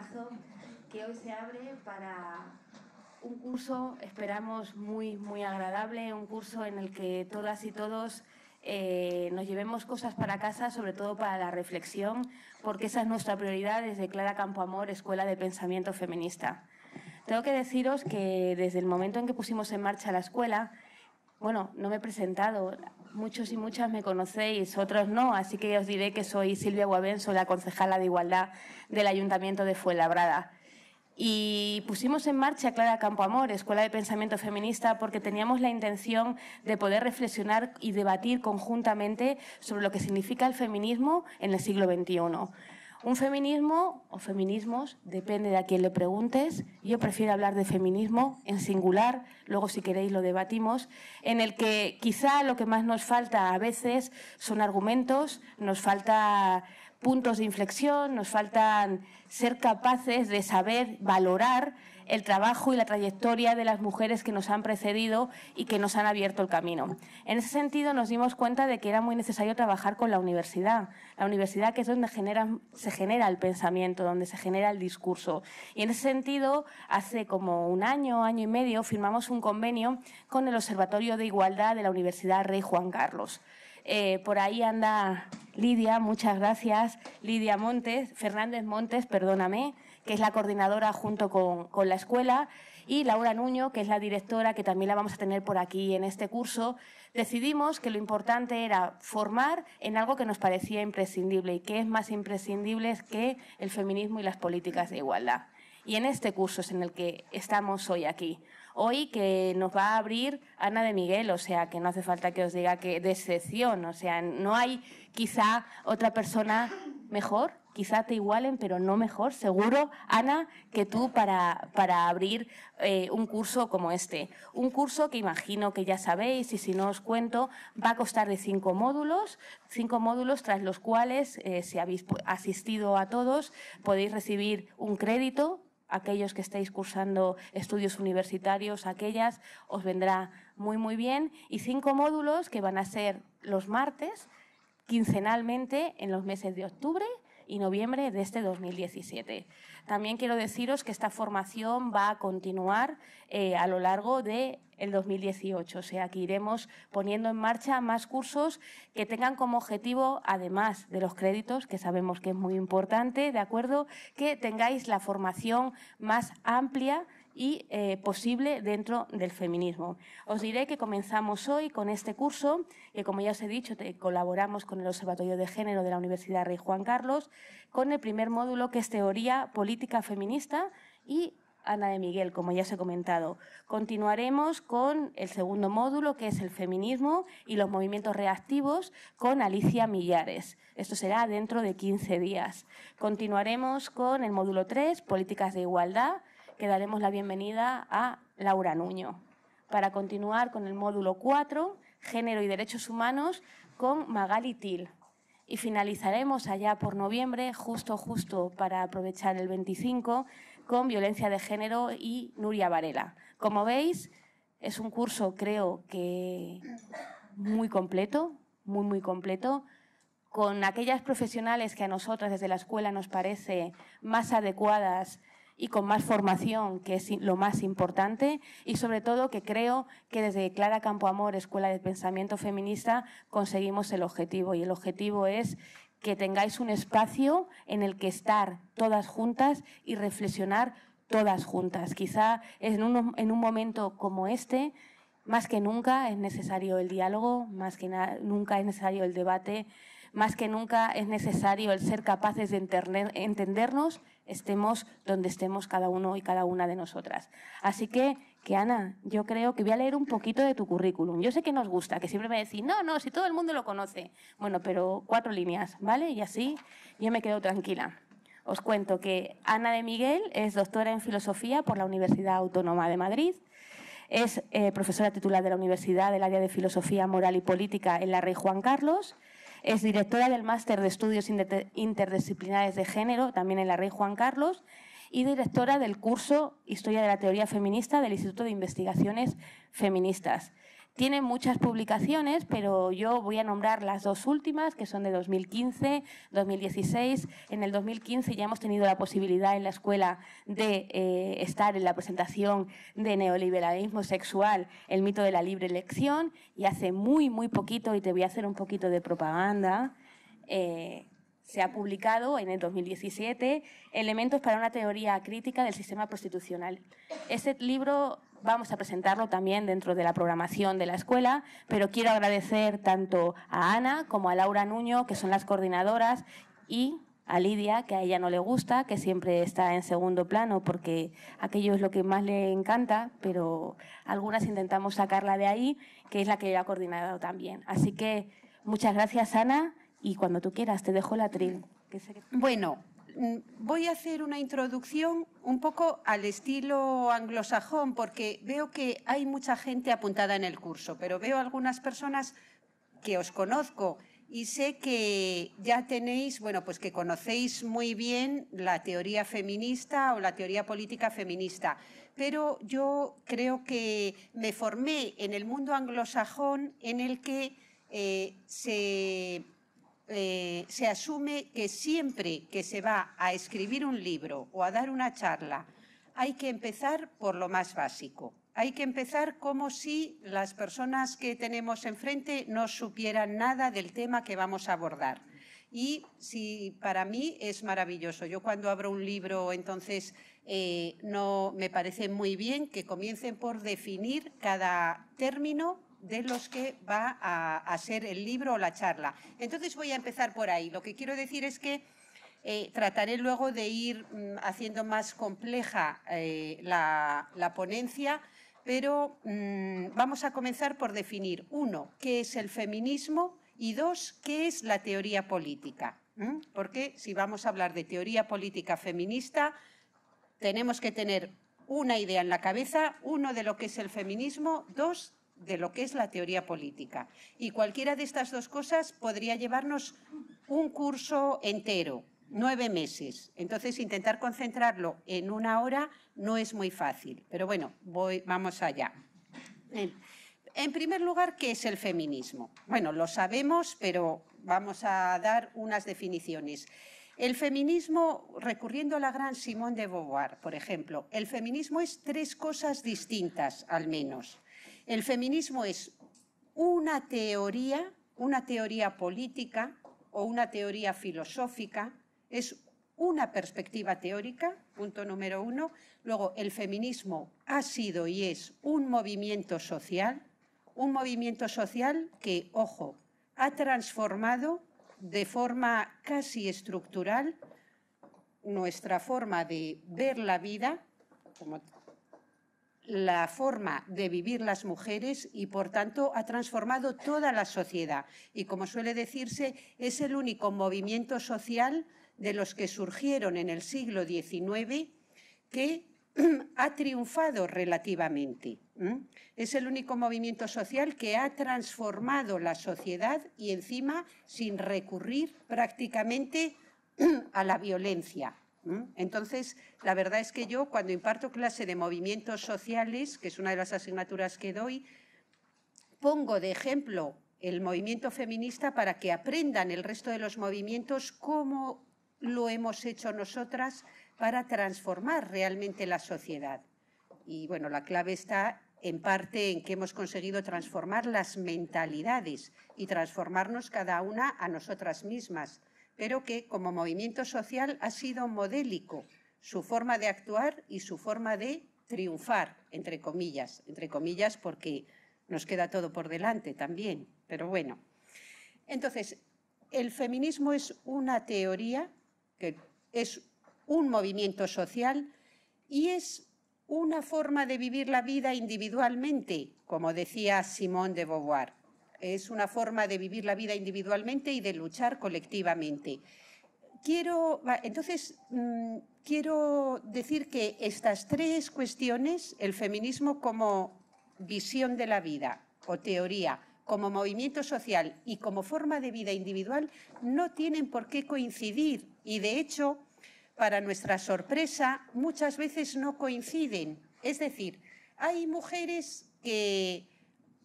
plazo que hoy se abre para un curso, esperamos, muy agradable, un curso en el que todas y todos nos llevemos cosas para casa, sobre todo para la reflexión, porque esa es nuestra prioridad desde Clara Campoamor, Escuela de Pensamiento Feminista. Tengo que deciros que desde el momento en que pusimos en marcha la escuela, bueno, no me he presentado, muchos y muchas me conocéis, otros no, así que os diré que soy Silvia Guavén, soy la concejala de Igualdad del Ayuntamiento de Fuenlabrada. Y pusimos en marcha Clara Campoamor, Escuela de Pensamiento Feminista, porque teníamos la intención de poder reflexionar y debatir conjuntamente sobre lo que significa el feminismo en el siglo XXI. Un feminismo o feminismos, depende de a quién le preguntes. Yo prefiero hablar de feminismo en singular, luego si queréis lo debatimos, en el que quizá lo que más nos falta a veces son argumentos, nos falta puntos de inflexión, nos faltan ser capaces de saber valorar el trabajo y la trayectoria de las mujeres que nos han precedido y que nos han abierto el camino. En ese sentido nos dimos cuenta de que era muy necesario trabajar con la universidad que es donde se genera el pensamiento, donde se genera el discurso. Y en ese sentido, hace como un año y medio, firmamos un convenio con el Observatorio de Igualdad de la Universidad Rey Juan Carlos. Por ahí anda Lidia, muchas gracias, Lidia Fernández Montes, perdóname, que es la coordinadora junto con la escuela, y Laura Nuño, que es la directora, que también la vamos a tener por aquí en este curso. Decidimos que lo importante era formar en algo que nos parecía imprescindible, y que es más imprescindible que el feminismo y las políticas de igualdad. Y en este curso es en el que estamos hoy aquí. Hoy que nos va a abrir Ana de Miguel, o sea, que no hace falta que os diga que de excepción, o sea, no hay quizá otra persona mejor, quizá te igualen, pero no mejor, seguro, Ana, que tú para abrir un curso como este. Un curso que imagino que ya sabéis, y si no os cuento, va a constar de 5 módulos tras los cuales, si habéis asistido a todos, podéis recibir un crédito. Aquellos que estáis cursando estudios universitarios, aquellas, os vendrá muy bien. Y 5 módulos que van a ser los martes, quincenalmente, en los meses de octubre y noviembre de este 2017. También quiero deciros que esta formación va a continuar a lo largo del 2018, o sea que iremos poniendo en marcha más cursos que tengan como objetivo, además de los créditos, que sabemos que es muy importante, ¿de acuerdo?, que tengáis la formación más amplia y posible dentro del feminismo. Os diré que comenzamos hoy con este curso, que como ya os he dicho, colaboramos con el Observatorio de Género de la Universidad Rey Juan Carlos, con el primer módulo que es Teoría Política Feminista y Ana de Miguel, como ya os he comentado. Continuaremos con el segundo módulo, que es el feminismo y los movimientos reactivos, con Alicia Millares. Esto será dentro de 15 días. Continuaremos con el módulo 3, Políticas de Igualdad, que daremos la bienvenida a Laura Nuño. Para continuar con el módulo 4, Género y Derechos Humanos, con Magali Til. Y finalizaremos allá por noviembre, justo para aprovechar el 25, con Violencia de Género y Nuria Varela. Como veis, es un curso, creo que muy completo, muy completo, con aquellas profesionales que a nosotras desde la escuela nos parece más adecuadas y con más formación, que es lo más importante, y sobre todo que creo que desde Clara Campoamor, Escuela de Pensamiento Feminista, conseguimos el objetivo, y el objetivo es que tengáis un espacio en el que estar todas juntas y reflexionar todas juntas. Quizá en un momento como este, más que nunca es necesario el diálogo, más que nunca es necesario el debate, más que nunca es necesario el ser capaces de entendernos, estemos donde estemos cada uno y cada una de nosotras. Así que Ana, yo creo que voy a leer un poquito de tu currículum. Yo sé que nos gusta, que siempre me decís, no, si todo el mundo lo conoce. Bueno, pero 4 líneas, ¿vale? Y así yo me quedo tranquila. Os cuento que Ana de Miguel es doctora en Filosofía por la Universidad Autónoma de Madrid. Es profesora titular de la Universidad del área de Filosofía Moral y Política en la Rey Juan Carlos. Es directora del Máster de Estudios Interdisciplinares de Género, también en la Rey Juan Carlos, y directora del curso Historia de la Teoría Feminista del Instituto de Investigaciones Feministas. Tiene muchas publicaciones, pero yo voy a nombrar las dos últimas, que son de 2015, 2016. En el 2015 ya hemos tenido la posibilidad en la escuela de estar en la presentación de Neoliberalismo Sexual, el mito de la libre elección, y hace muy poquito, y te voy a hacer un poquito de propaganda, se ha publicado en el 2017 Elementos para una teoría crítica del sistema prostitucional. Ese libro vamos a presentarlo también dentro de la programación de la escuela, pero quiero agradecer tanto a Ana como a Laura Nuño, que son las coordinadoras, y a Lidia, que a ella no le gusta, que siempre está en segundo plano porque aquello es lo que más le encanta, pero algunas intentamos sacarla de ahí, que es la que ella ha coordinado también. Así que muchas gracias, Ana, y cuando tú quieras te dejo el atril. Bueno, voy a hacer una introducción un poco al estilo anglosajón, porque veo que hay mucha gente apuntada en el curso, pero veo algunas personas que os conozco y sé que ya tenéis, bueno, pues que conocéis muy bien la teoría feminista o la teoría política feminista, pero yo creo que me formé en el mundo anglosajón en el que se asume que siempre que se va a escribir un libro o a dar una charla hay que empezar por lo más básico. Hay que empezar como si las personas que tenemos enfrente no supieran nada del tema que vamos a abordar. Y sí, para mí es maravilloso. Yo cuando abro un libro, entonces no me parece muy bien que comiencen por definir cada término de los que va a ser el libro o la charla. Entonces voy a empezar por ahí. Lo que quiero decir es que trataré luego de ir haciendo más compleja la ponencia, pero vamos a comenzar por definir, uno, qué es el feminismo y dos, qué es la teoría política. Porque si vamos a hablar de teoría política feminista, tenemos que tener una idea en la cabeza, uno, de lo que es el feminismo, dos, de lo que es la teoría política. Y cualquiera de estas dos cosas podría llevarnos un curso entero, 9 meses. Entonces, intentar concentrarlo en una hora no es muy fácil. Pero bueno, vamos allá. En primer lugar, ¿qué es el feminismo? Bueno, lo sabemos, pero vamos a dar unas definiciones. El feminismo, recurriendo a la gran Simone de Beauvoir, por ejemplo, el feminismo es 3 cosas distintas, al menos. El feminismo es una teoría política o una teoría filosófica, es una perspectiva teórica, punto número 1. Luego, el feminismo ha sido y es un movimiento social que, ojo, ha transformado de forma casi estructural nuestra forma de ver la vida, como la forma de vivir las mujeres y, por tanto, ha transformado toda la sociedad. Y, como suele decirse, es el único movimiento social de los que surgieron en el siglo XIX que ha triunfado relativamente. Es el único movimiento social que ha transformado la sociedad y, encima, sin recurrir prácticamente a la violencia. Entonces, la verdad es que yo, cuando imparto clase de movimientos sociales, que es una de las asignaturas que doy, pongo de ejemplo el movimiento feminista para que aprendan el resto de los movimientos cómo lo hemos hecho nosotras para transformar realmente la sociedad. Y, bueno, la clave está en parte en que hemos conseguido transformar las mentalidades y transformarnos cada una a nosotras mismas, pero que como movimiento social ha sido modélico su forma de actuar y su forma de triunfar, entre comillas porque nos queda todo por delante también, pero bueno. Entonces, el feminismo es una teoría, que es un movimiento social y es una forma de vivir la vida individualmente, como decía Simone de Beauvoir. Es una forma de vivir la vida individualmente y de luchar colectivamente. Quiero decir que estas 3 cuestiones, el feminismo como visión de la vida o teoría, como movimiento social y como forma de vida individual, no tienen por qué coincidir y, de hecho, para nuestra sorpresa, muchas veces no coinciden. Es decir, hay mujeres que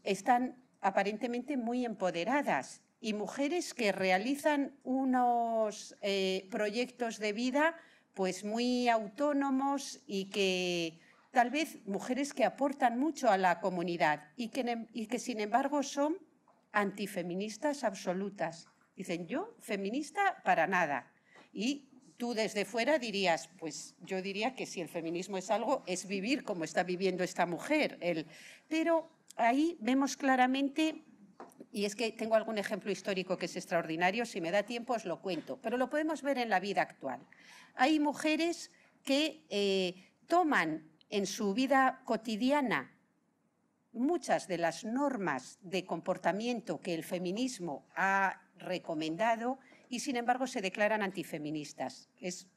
están aparentemente muy empoderadas y mujeres que realizan unos proyectos de vida pues muy autónomos y que tal vez mujeres que aportan mucho a la comunidad y que sin embargo son antifeministas absolutas. Dicen, yo feminista para nada. Y tú desde fuera dirías, pues yo diría que si el feminismo es algo, es vivir como está viviendo esta mujer. Pero ahí vemos claramente, y es que tengo algún ejemplo histórico que es extraordinario, si me da tiempo os lo cuento, pero lo podemos ver en la vida actual. Hay mujeres que toman en su vida cotidiana muchas de las normas de comportamiento que el feminismo ha recomendado y, sin embargo, se declaran antifeministas. Es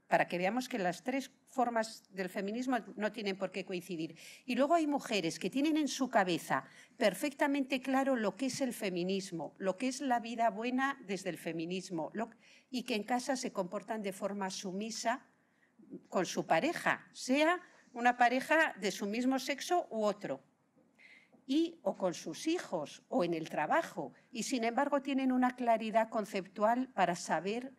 para que veamos que las tres formas del feminismo no tienen por qué coincidir. Y luego hay mujeres que tienen en su cabeza perfectamente claro lo que es el feminismo, lo que es la vida buena desde el feminismo, y que en casa se comportan de forma sumisa con su pareja, sea una pareja de su mismo sexo u otro, o con sus hijos o en el trabajo, y sin embargo tienen una claridad conceptual para saber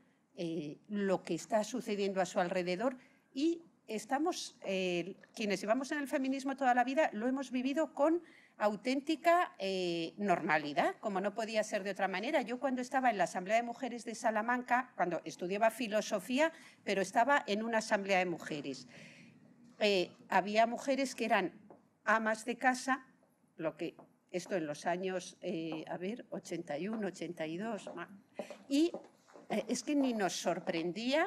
lo que está sucediendo a su alrededor. Y estamos, quienes llevamos en el feminismo toda la vida, lo hemos vivido con auténtica normalidad, como no podía ser de otra manera. Yo cuando estaba en la Asamblea de Mujeres de Salamanca, cuando estudiaba filosofía, pero estaba en una asamblea de mujeres, había mujeres que eran amas de casa, esto en los años, 81, 82, y es que ni nos sorprendía.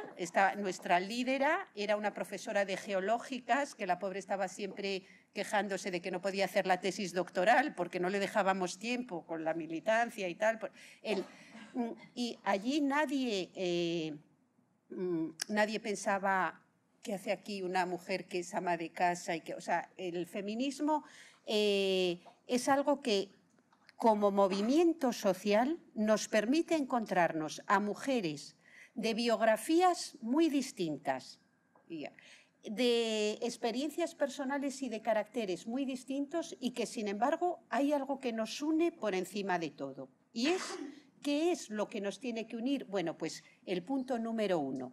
Nuestra lídera era una profesora de geológicas, que la pobre estaba siempre quejándose de que no podía hacer la tesis doctoral porque no le dejábamos tiempo con la militancia y tal. Y allí nadie pensaba, ¿qué hace aquí una mujer que es ama de casa? O sea, el feminismo es algo que, como movimiento social, nos permite encontrarnos a mujeres de biografías muy distintas, de experiencias personales y de caracteres muy distintos, y que, sin embargo, hay algo que nos une por encima de todo. ¿Y qué es lo que nos tiene que unir? Bueno, pues el punto número 1,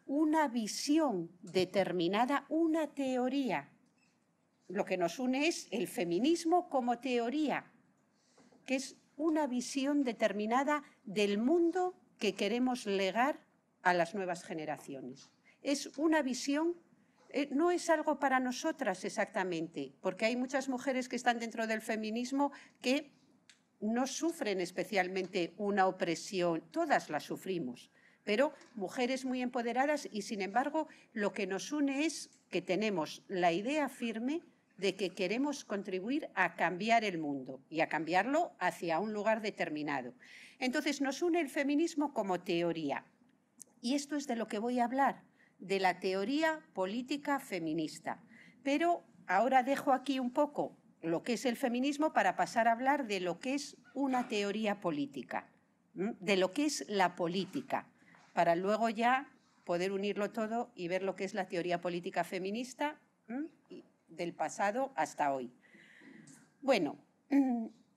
una visión determinada, una teoría. Lo que nos une es el feminismo como teoría, que es una visión determinada del mundo que queremos legar a las nuevas generaciones. Es una visión, no es algo para nosotras exactamente, porque hay muchas mujeres que están dentro del feminismo que no sufren especialmente una opresión, todas la sufrimos, pero mujeres muy empoderadas, y sin embargo lo que nos une es que tenemos la idea firme de que queremos contribuir a cambiar el mundo y a cambiarlo hacia un lugar determinado. Entonces nos une el feminismo como teoría. Y esto es de lo que voy a hablar, de la teoría política feminista. Pero ahora dejo aquí un poco lo que es el feminismo para pasar a hablar de lo que es una teoría política, de lo que es la política, para luego ya poder unirlo todo y ver lo que es la teoría política feminista del pasado hasta hoy. Bueno,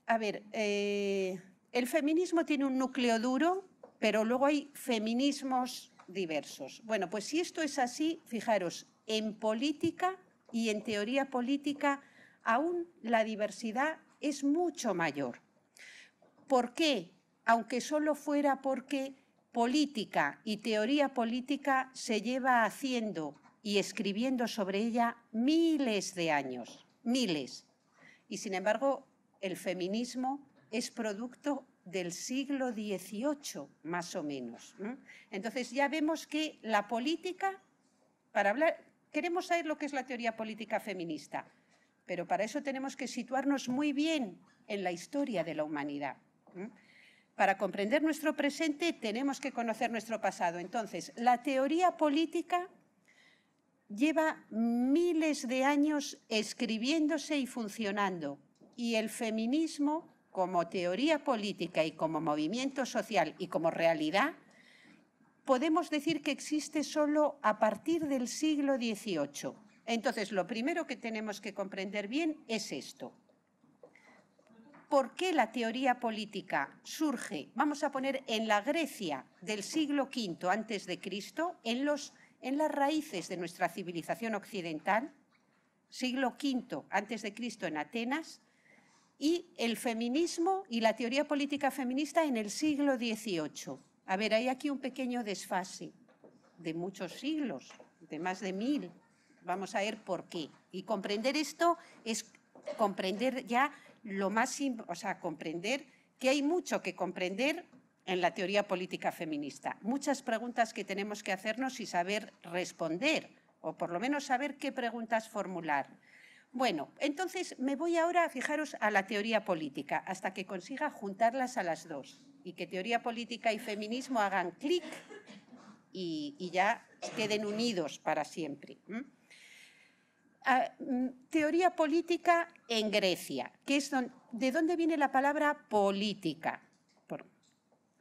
a ver, el feminismo tiene un núcleo duro, pero luego hay feminismos diversos. Bueno, pues si esto es así, fijaros, en política y en teoría política aún la diversidad es mucho mayor. ¿Por qué? Aunque solo fuera porque política y teoría política se lleva haciendo y escribiendo sobre ella miles de años, miles. Y sin embargo, el feminismo es producto del siglo XVIII, más o menos. Entonces ya vemos que la política, para hablar, queremos saber lo que es la teoría política feminista, pero para eso tenemos que situarnos muy bien en la historia de la humanidad. Para comprender nuestro presente tenemos que conocer nuestro pasado. Entonces, la teoría política lleva miles de años escribiéndose y funcionando, y el feminismo, como teoría política y como movimiento social y como realidad, podemos decir que existe solo a partir del siglo XVIII. Entonces, lo primero que tenemos que comprender bien es esto. por qué la teoría política surge, vamos a poner, en la Grecia del siglo V antes de Cristo, en las raíces de nuestra civilización occidental, siglo V antes de Cristo en Atenas, y el feminismo y la teoría política feminista en el siglo XVIII. A ver, hay aquí un pequeño desfase de muchos siglos, de más de 1000. Vamos a ver por qué. Y comprender esto es comprender ya lo más, o sea, comprender que hay mucho que comprender en la teoría política feminista. Muchas preguntas que tenemos que hacernos y saber responder, o por lo menos saber qué preguntas formular. Bueno, entonces me voy ahora, fijaros, a la teoría política, hasta que consiga juntarlas a las dos y que teoría política y feminismo hagan clic y ya queden unidos para siempre. Teoría política en Grecia, que es ¿de dónde viene la palabra política?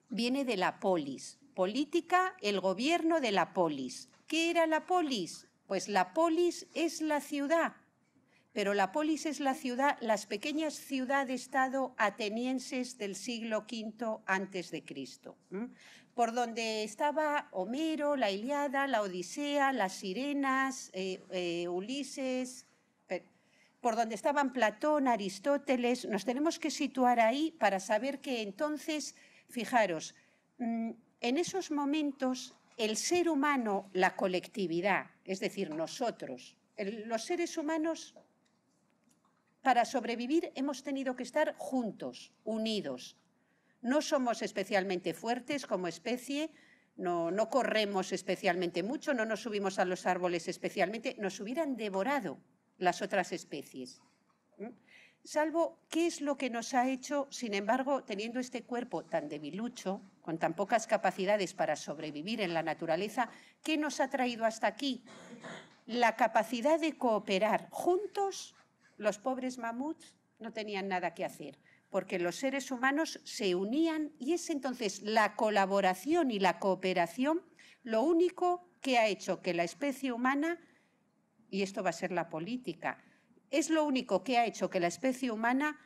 Viene de la polis. Política, el gobierno de la polis. ¿Qué era la polis? Pues la polis es la ciudad. Pero la polis es la ciudad, las pequeñas ciudades-estado atenienses del siglo V antes de Cristo, por donde estaba Homero, la Ilíada, la Odisea, las Sirenas, Ulises, por donde estaban Platón, Aristóteles. Nos tenemos que situar ahí para saber que entonces, fijaros, en esos momentos el ser humano, la colectividad, es decir, nosotros, los seres humanos, para sobrevivir hemos tenido que estar juntos, unidos. No somos especialmente fuertes como especie, no corremos especialmente mucho, no nos subimos a los árboles especialmente, nos hubieran devorado las otras especies. Salvo, ¿qué es lo que nos ha hecho, sin embargo, teniendo este cuerpo tan debilucho, con tan pocas capacidades para sobrevivir en la naturaleza, qué nos ha traído hasta aquí? La capacidad de cooperar juntos. Los pobres mamuts no tenían nada que hacer, porque los seres humanos se unían y es entonces la colaboración y la cooperación lo único que ha hecho que la especie humana, y esto va a ser la política, es lo único que ha hecho que la especie humana,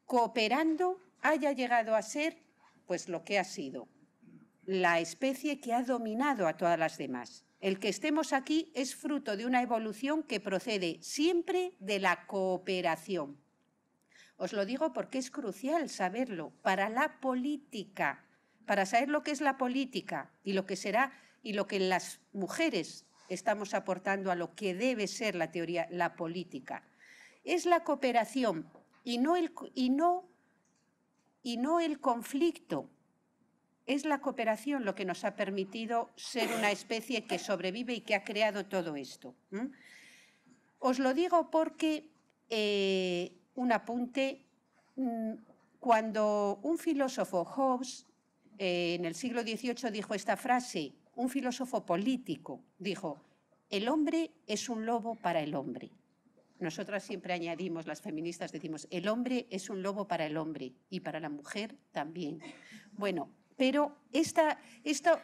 cooperando, haya llegado a ser pues lo que ha sido, la especie que ha dominado a todas las demás. El que estemos aquí es fruto de una evolución que procede siempre de la cooperación. Os lo digo porque es crucial saberlo para la política, para saber lo que es la política y lo que será y lo que las mujeres estamos aportando a lo que debe ser la teoría, la política. Es la cooperación y no el conflicto. Es la cooperación lo que nos ha permitido ser una especie que sobrevive y que ha creado todo esto. Os lo digo porque, un apunte, cuando un filósofo, Hobbes, en el siglo XVIII dijo esta frase, un filósofo político, dijo, el hombre es un lobo para el hombre. Nosotras siempre añadimos, las feministas decimos, el hombre es un lobo para el hombre y para la mujer también. Bueno, pero esto,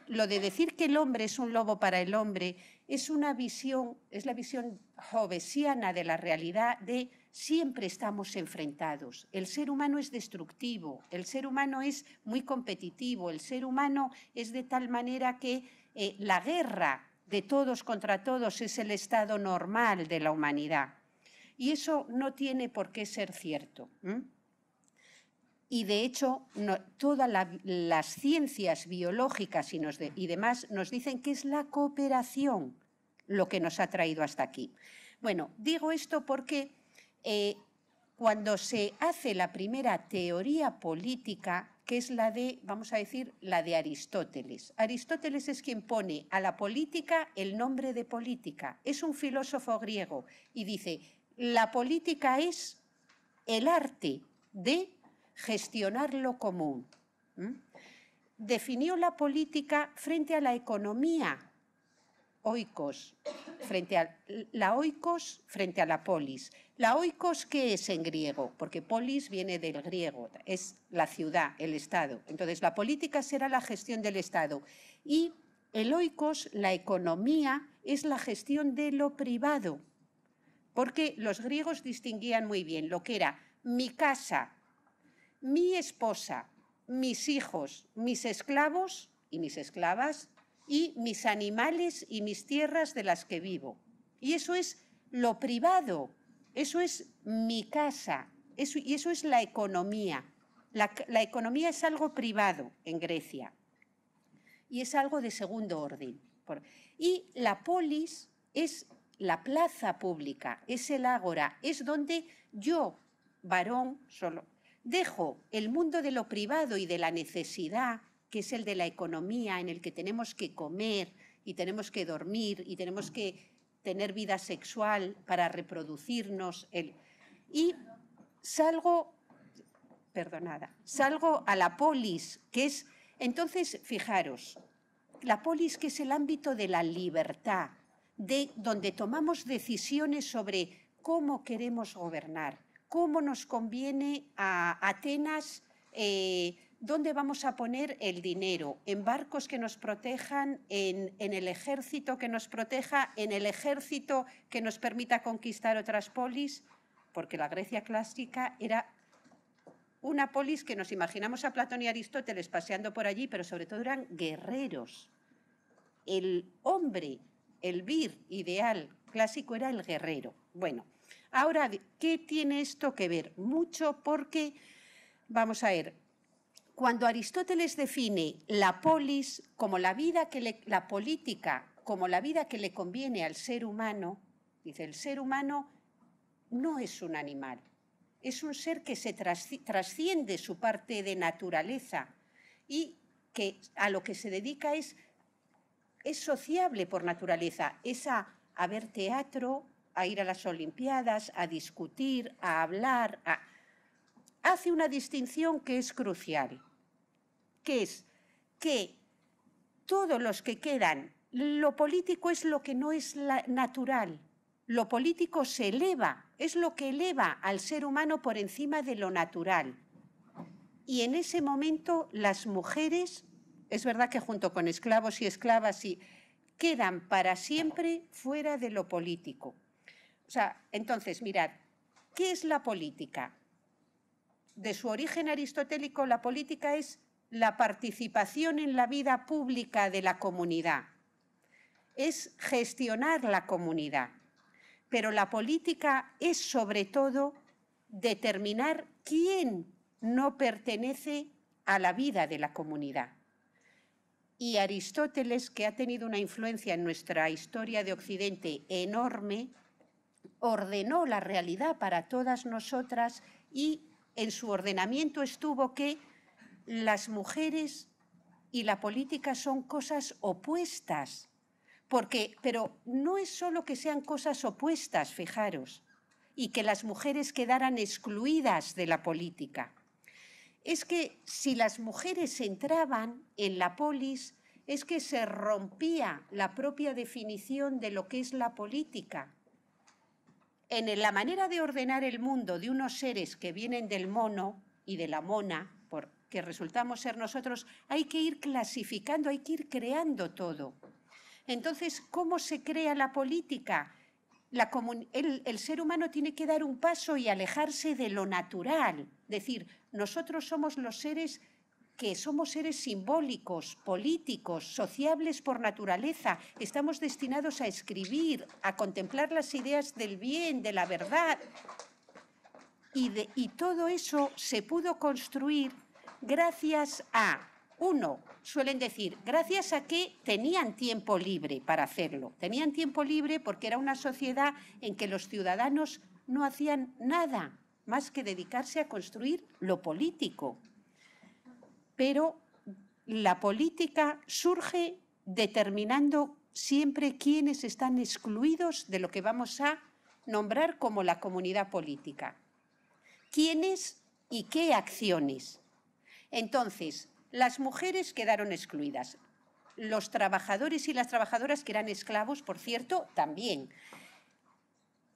lo de decir que el hombre es un lobo para el hombre, es una visión, es la visión hobbesiana de la realidad de siempre estamos enfrentados. El ser humano es destructivo, el ser humano es muy competitivo, el ser humano es de tal manera que la guerra de todos contra todos es el estado normal de la humanidad. Y eso no tiene por qué ser cierto. Y de hecho, todas las ciencias biológicas y demás nos dicen que es la cooperación lo que nos ha traído hasta aquí. Bueno, digo esto porque cuando se hace la primera teoría política, que es la de, vamos a decir, la de Aristóteles. Aristóteles es quien pone a la política el nombre de política. Es un filósofo griego y dice, la política es el arte de gestionar lo común. Definió la política frente a la economía, oikos, frente a la polis. La oikos, ¿qué es en griego? Porque polis viene del griego, es la ciudad, el Estado. Entonces, la política será la gestión del Estado. Y el oikos, la economía, es la gestión de lo privado. Porque los griegos distinguían muy bien lo que era mi casa, mi esposa, mis hijos, mis esclavos y mis esclavas y mis animales y mis tierras de las que vivo. Y eso es lo privado, eso es mi casa, y eso es la economía. La economía es algo privado en Grecia y es algo de segundo orden. Y la polis es la plaza pública, es el ágora, es donde yo, varón, solo dejo el mundo de lo privado y de la necesidad, que es el de la economía, en el que tenemos que comer y tenemos que dormir y tenemos que tener vida sexual para reproducirnos. Y salgo a la polis, que es... Entonces, fijaros, la polis, que es el ámbito de la libertad, de donde tomamos decisiones sobre cómo queremos gobernar, cómo nos conviene a Atenas, dónde vamos a poner el dinero, en barcos que nos protejan, en el ejército que nos proteja, en el ejército que nos permita conquistar otras polis, porque la Grecia clásica era una polis que nos imaginamos a Platón y Aristóteles paseando por allí, pero sobre todo eran guerreros. El hombre, el vir ideal clásico era el guerrero. Bueno, ahora, ¿qué tiene esto que ver? Mucho, porque, vamos a ver, cuando Aristóteles define la polis como la política como la vida que le conviene al ser humano, dice, el ser humano no es un animal. Es un ser que se trasciende su parte de naturaleza y que a lo que se dedica es sociable por naturaleza, es a ver teatro, a ir a las Olimpiadas, a discutir, a hablar. Hace una distinción que es crucial, que es que todos los que quedan, lo político es lo que no es natural. Lo político se eleva, es lo que eleva al ser humano por encima de lo natural. Y en ese momento las mujeres, es verdad que junto con esclavos y esclavas, quedan para siempre fuera de lo político. O sea, entonces, mirad, ¿qué es la política? De su origen aristotélico, la política es la participación en la vida pública de la comunidad. Es gestionar la comunidad. Pero la política es, sobre todo, determinar quién no pertenece a la vida de la comunidad. Y Aristóteles, que ha tenido una influencia en nuestra historia de Occidente enorme, ordenó la realidad para todas nosotras y en su ordenamiento estuvo que las mujeres y la política son cosas opuestas. Pero no es solo que sean cosas opuestas, fijaros, y que las mujeres quedaran excluidas de la política. Es que si las mujeres entraban en la polis, es que se rompía la propia definición de lo que es la política. En la manera de ordenar el mundo de unos seres que vienen del mono y de la mona, porque resultamos ser nosotros, hay que ir clasificando, hay que ir creando todo. Entonces, ¿cómo se crea la política? El ser humano tiene que dar un paso y alejarse de lo natural. Es decir, nosotros somos los seres que somos seres simbólicos, políticos, sociables por naturaleza. Estamos destinados a escribir, a contemplar las ideas del bien, de la verdad. Y todo eso se pudo construir gracias a... suelen decir, gracias a que tenían tiempo libre para hacerlo. Tenían tiempo libre porque era una sociedad en que los ciudadanos no hacían nada más que dedicarse a construir lo político. Pero la política surge determinando siempre quiénes están excluidos de lo que vamos a nombrar como la comunidad política. ¿Quiénes y qué acciones? Entonces, las mujeres quedaron excluidas. Los trabajadores y las trabajadoras, que eran esclavos, por cierto, también.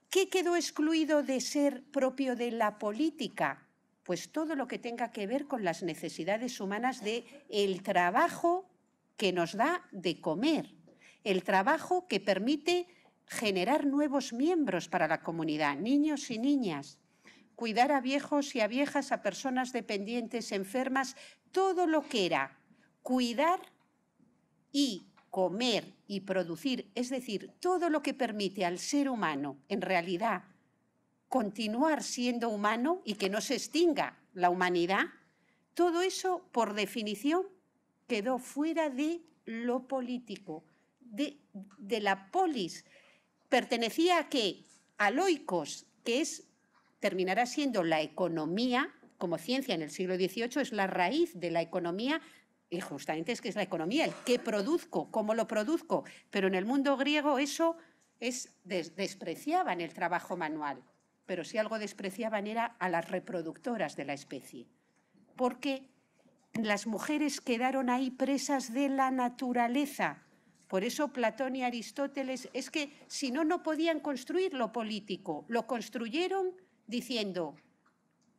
¿Qué quedó excluido de ser propio de la política? Pues todo lo que tenga que ver con las necesidades humanas del trabajo que nos da de comer, el trabajo que permite generar nuevos miembros para la comunidad, niños y niñas. cuidar a viejos y a viejas, a personas dependientes, enfermas, todo lo que era cuidar y comer y producir, es decir, todo lo que permite al ser humano, en realidad, continuar siendo humano y que no se extinga la humanidad, todo eso, por definición, quedó fuera de lo político, de la polis. Pertenecía a ¿qué? Al oikos, que terminará siendo la economía, como ciencia en el siglo XVIII, es la raíz de la economía, y justamente es que es la economía, el qué produzco, cómo lo produzco. Pero en el mundo griego eso despreciaban el trabajo manual, pero si algo despreciaban era a las reproductoras de la especie, porque las mujeres quedaron ahí presas de la naturaleza. Por eso Platón y Aristóteles, es que si no, no podían construir lo político. Lo construyeron diciendo,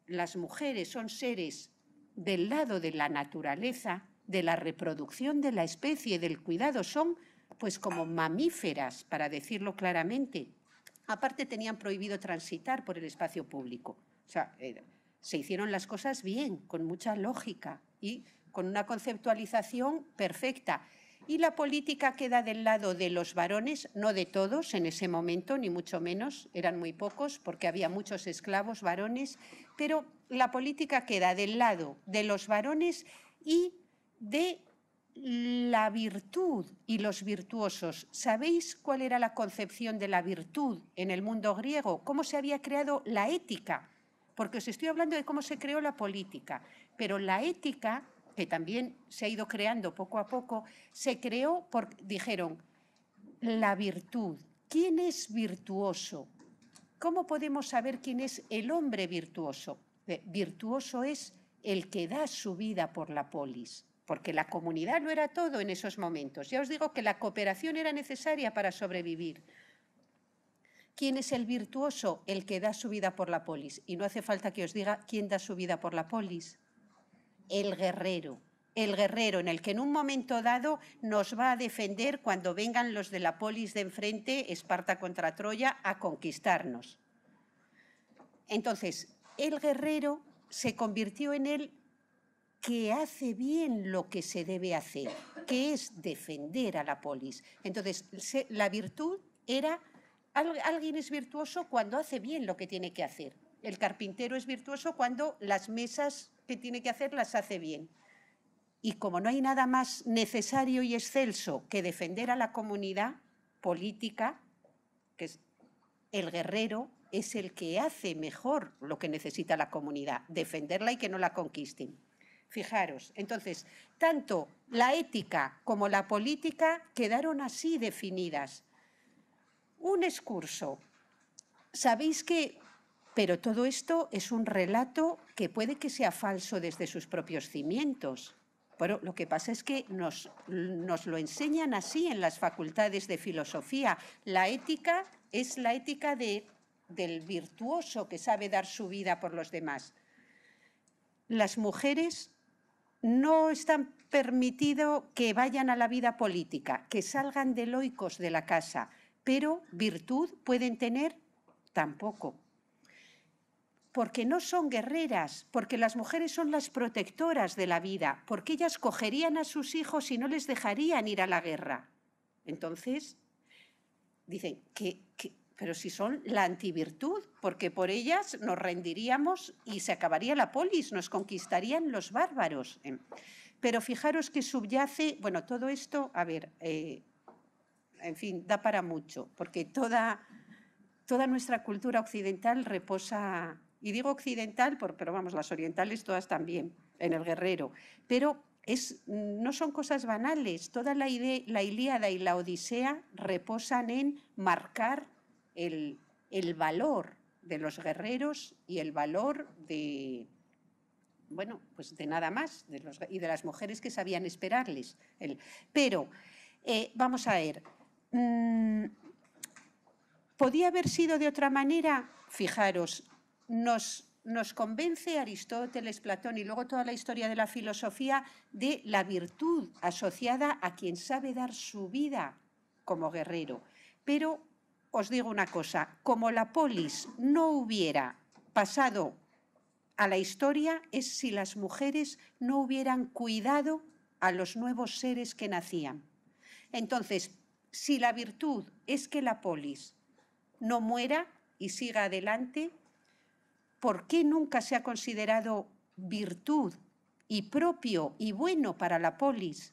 las mujeres son seres del lado de la naturaleza, de la reproducción de la especie, del cuidado, son pues como mamíferas, para decirlo claramente. Aparte tenían prohibido transitar por el espacio público. O sea, se hicieron las cosas bien, con mucha lógica y con una conceptualización perfecta. Y la política queda del lado de los varones, no de todos en ese momento, ni mucho menos, eran muy pocos porque había muchos esclavos varones, pero la política queda del lado de los varones y de la virtud y los virtuosos. ¿Sabéis cuál era la concepción de la virtud en el mundo griego? ¿Cómo se había creado la ética? Porque os estoy hablando de cómo se creó la política, pero la ética, que también se ha ido creando poco a poco, se creó porque dijeron, la virtud. ¿Quién es virtuoso? ¿Cómo podemos saber quién es el hombre virtuoso? Virtuoso es el que da su vida por la polis, porque la comunidad lo era todo en esos momentos. Ya os digo que la cooperación era necesaria para sobrevivir. ¿Quién es el virtuoso? El que da su vida por la polis. Y no hace falta que os diga quién da su vida por la polis. El guerrero en el que en un momento dado nos va a defender cuando vengan los de la polis de enfrente, Esparta contra Troya, a conquistarnos. Entonces, el guerrero se convirtió en el que hace bien lo que se debe hacer, que es defender a la polis. Entonces, la virtud era, alguien es virtuoso cuando hace bien lo que tiene que hacer. El carpintero es virtuoso cuando las mesas que tiene que hacer las hace bien. Y como no hay nada más necesario y excelso que defender a la comunidad política, que es el guerrero, es el que hace mejor lo que necesita la comunidad, defenderla y que no la conquisten. Fijaros, entonces, tanto la ética como la política quedaron así definidas. Un excurso. ¿Sabéis que? Pero todo esto es un relato que puede que sea falso desde sus propios cimientos. Pero lo que pasa es que nos lo enseñan así en las facultades de filosofía. La ética es la ética del virtuoso que sabe dar su vida por los demás. Las mujeres no están permitido que vayan a la vida política, que salgan del oikos de la casa, pero virtud pueden tener tampoco. Porque no son guerreras, porque las mujeres son las protectoras de la vida, porque ellas cogerían a sus hijos y no les dejarían ir a la guerra. Entonces, dicen pero si son la antivirtud, porque por ellas nos rendiríamos y se acabaría la polis, nos conquistarían los bárbaros. Pero fijaros que subyace, bueno, todo esto, a ver, en fin, da para mucho, porque toda nuestra cultura occidental reposa, y digo occidental, pero vamos, las orientales todas también, en el guerrero, pero no son cosas banales. Toda la Ilíada y la Odisea reposan en marcar el valor de los guerreros y el valor de, bueno, pues de nada más, y de las mujeres que sabían esperarles. Pero, vamos a ver, ¿podía haber sido de otra manera? Fijaros, nos convence Aristóteles, Platón y luego toda la historia de la filosofía de la virtud asociada a quien sabe dar su vida como guerrero. Pero os digo una cosa, como la polis no hubiera pasado a la historia es si las mujeres no hubieran cuidado a los nuevos seres que nacían. Entonces, si la virtud es que la polis no muera y siga adelante, ¿por qué nunca se ha considerado virtud y propio y bueno para la polis,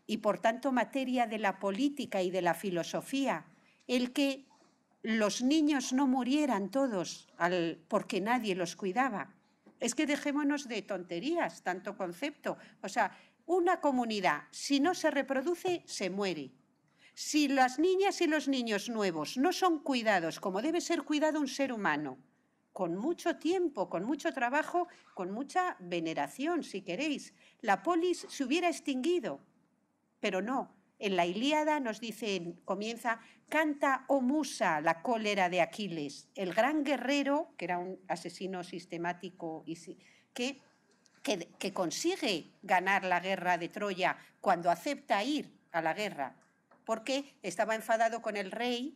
y por tanto materia de la política y de la filosofía, el que los niños no murieran todos porque nadie los cuidaba? Es que dejémonos de tonterías, tanto concepto. O sea, una comunidad, si no se reproduce, se muere. Si las niñas y los niños nuevos no son cuidados como debe ser cuidado un ser humano, con mucho tiempo, con mucho trabajo, con mucha veneración, si queréis, la polis se hubiera extinguido, pero no. En la Ilíada nos dicen, comienza, canta, oh musa, la cólera de Aquiles, el gran guerrero, que era un asesino sistemático y que consigue ganar la guerra de Troya cuando acepta ir a la guerra, porque estaba enfadado con el rey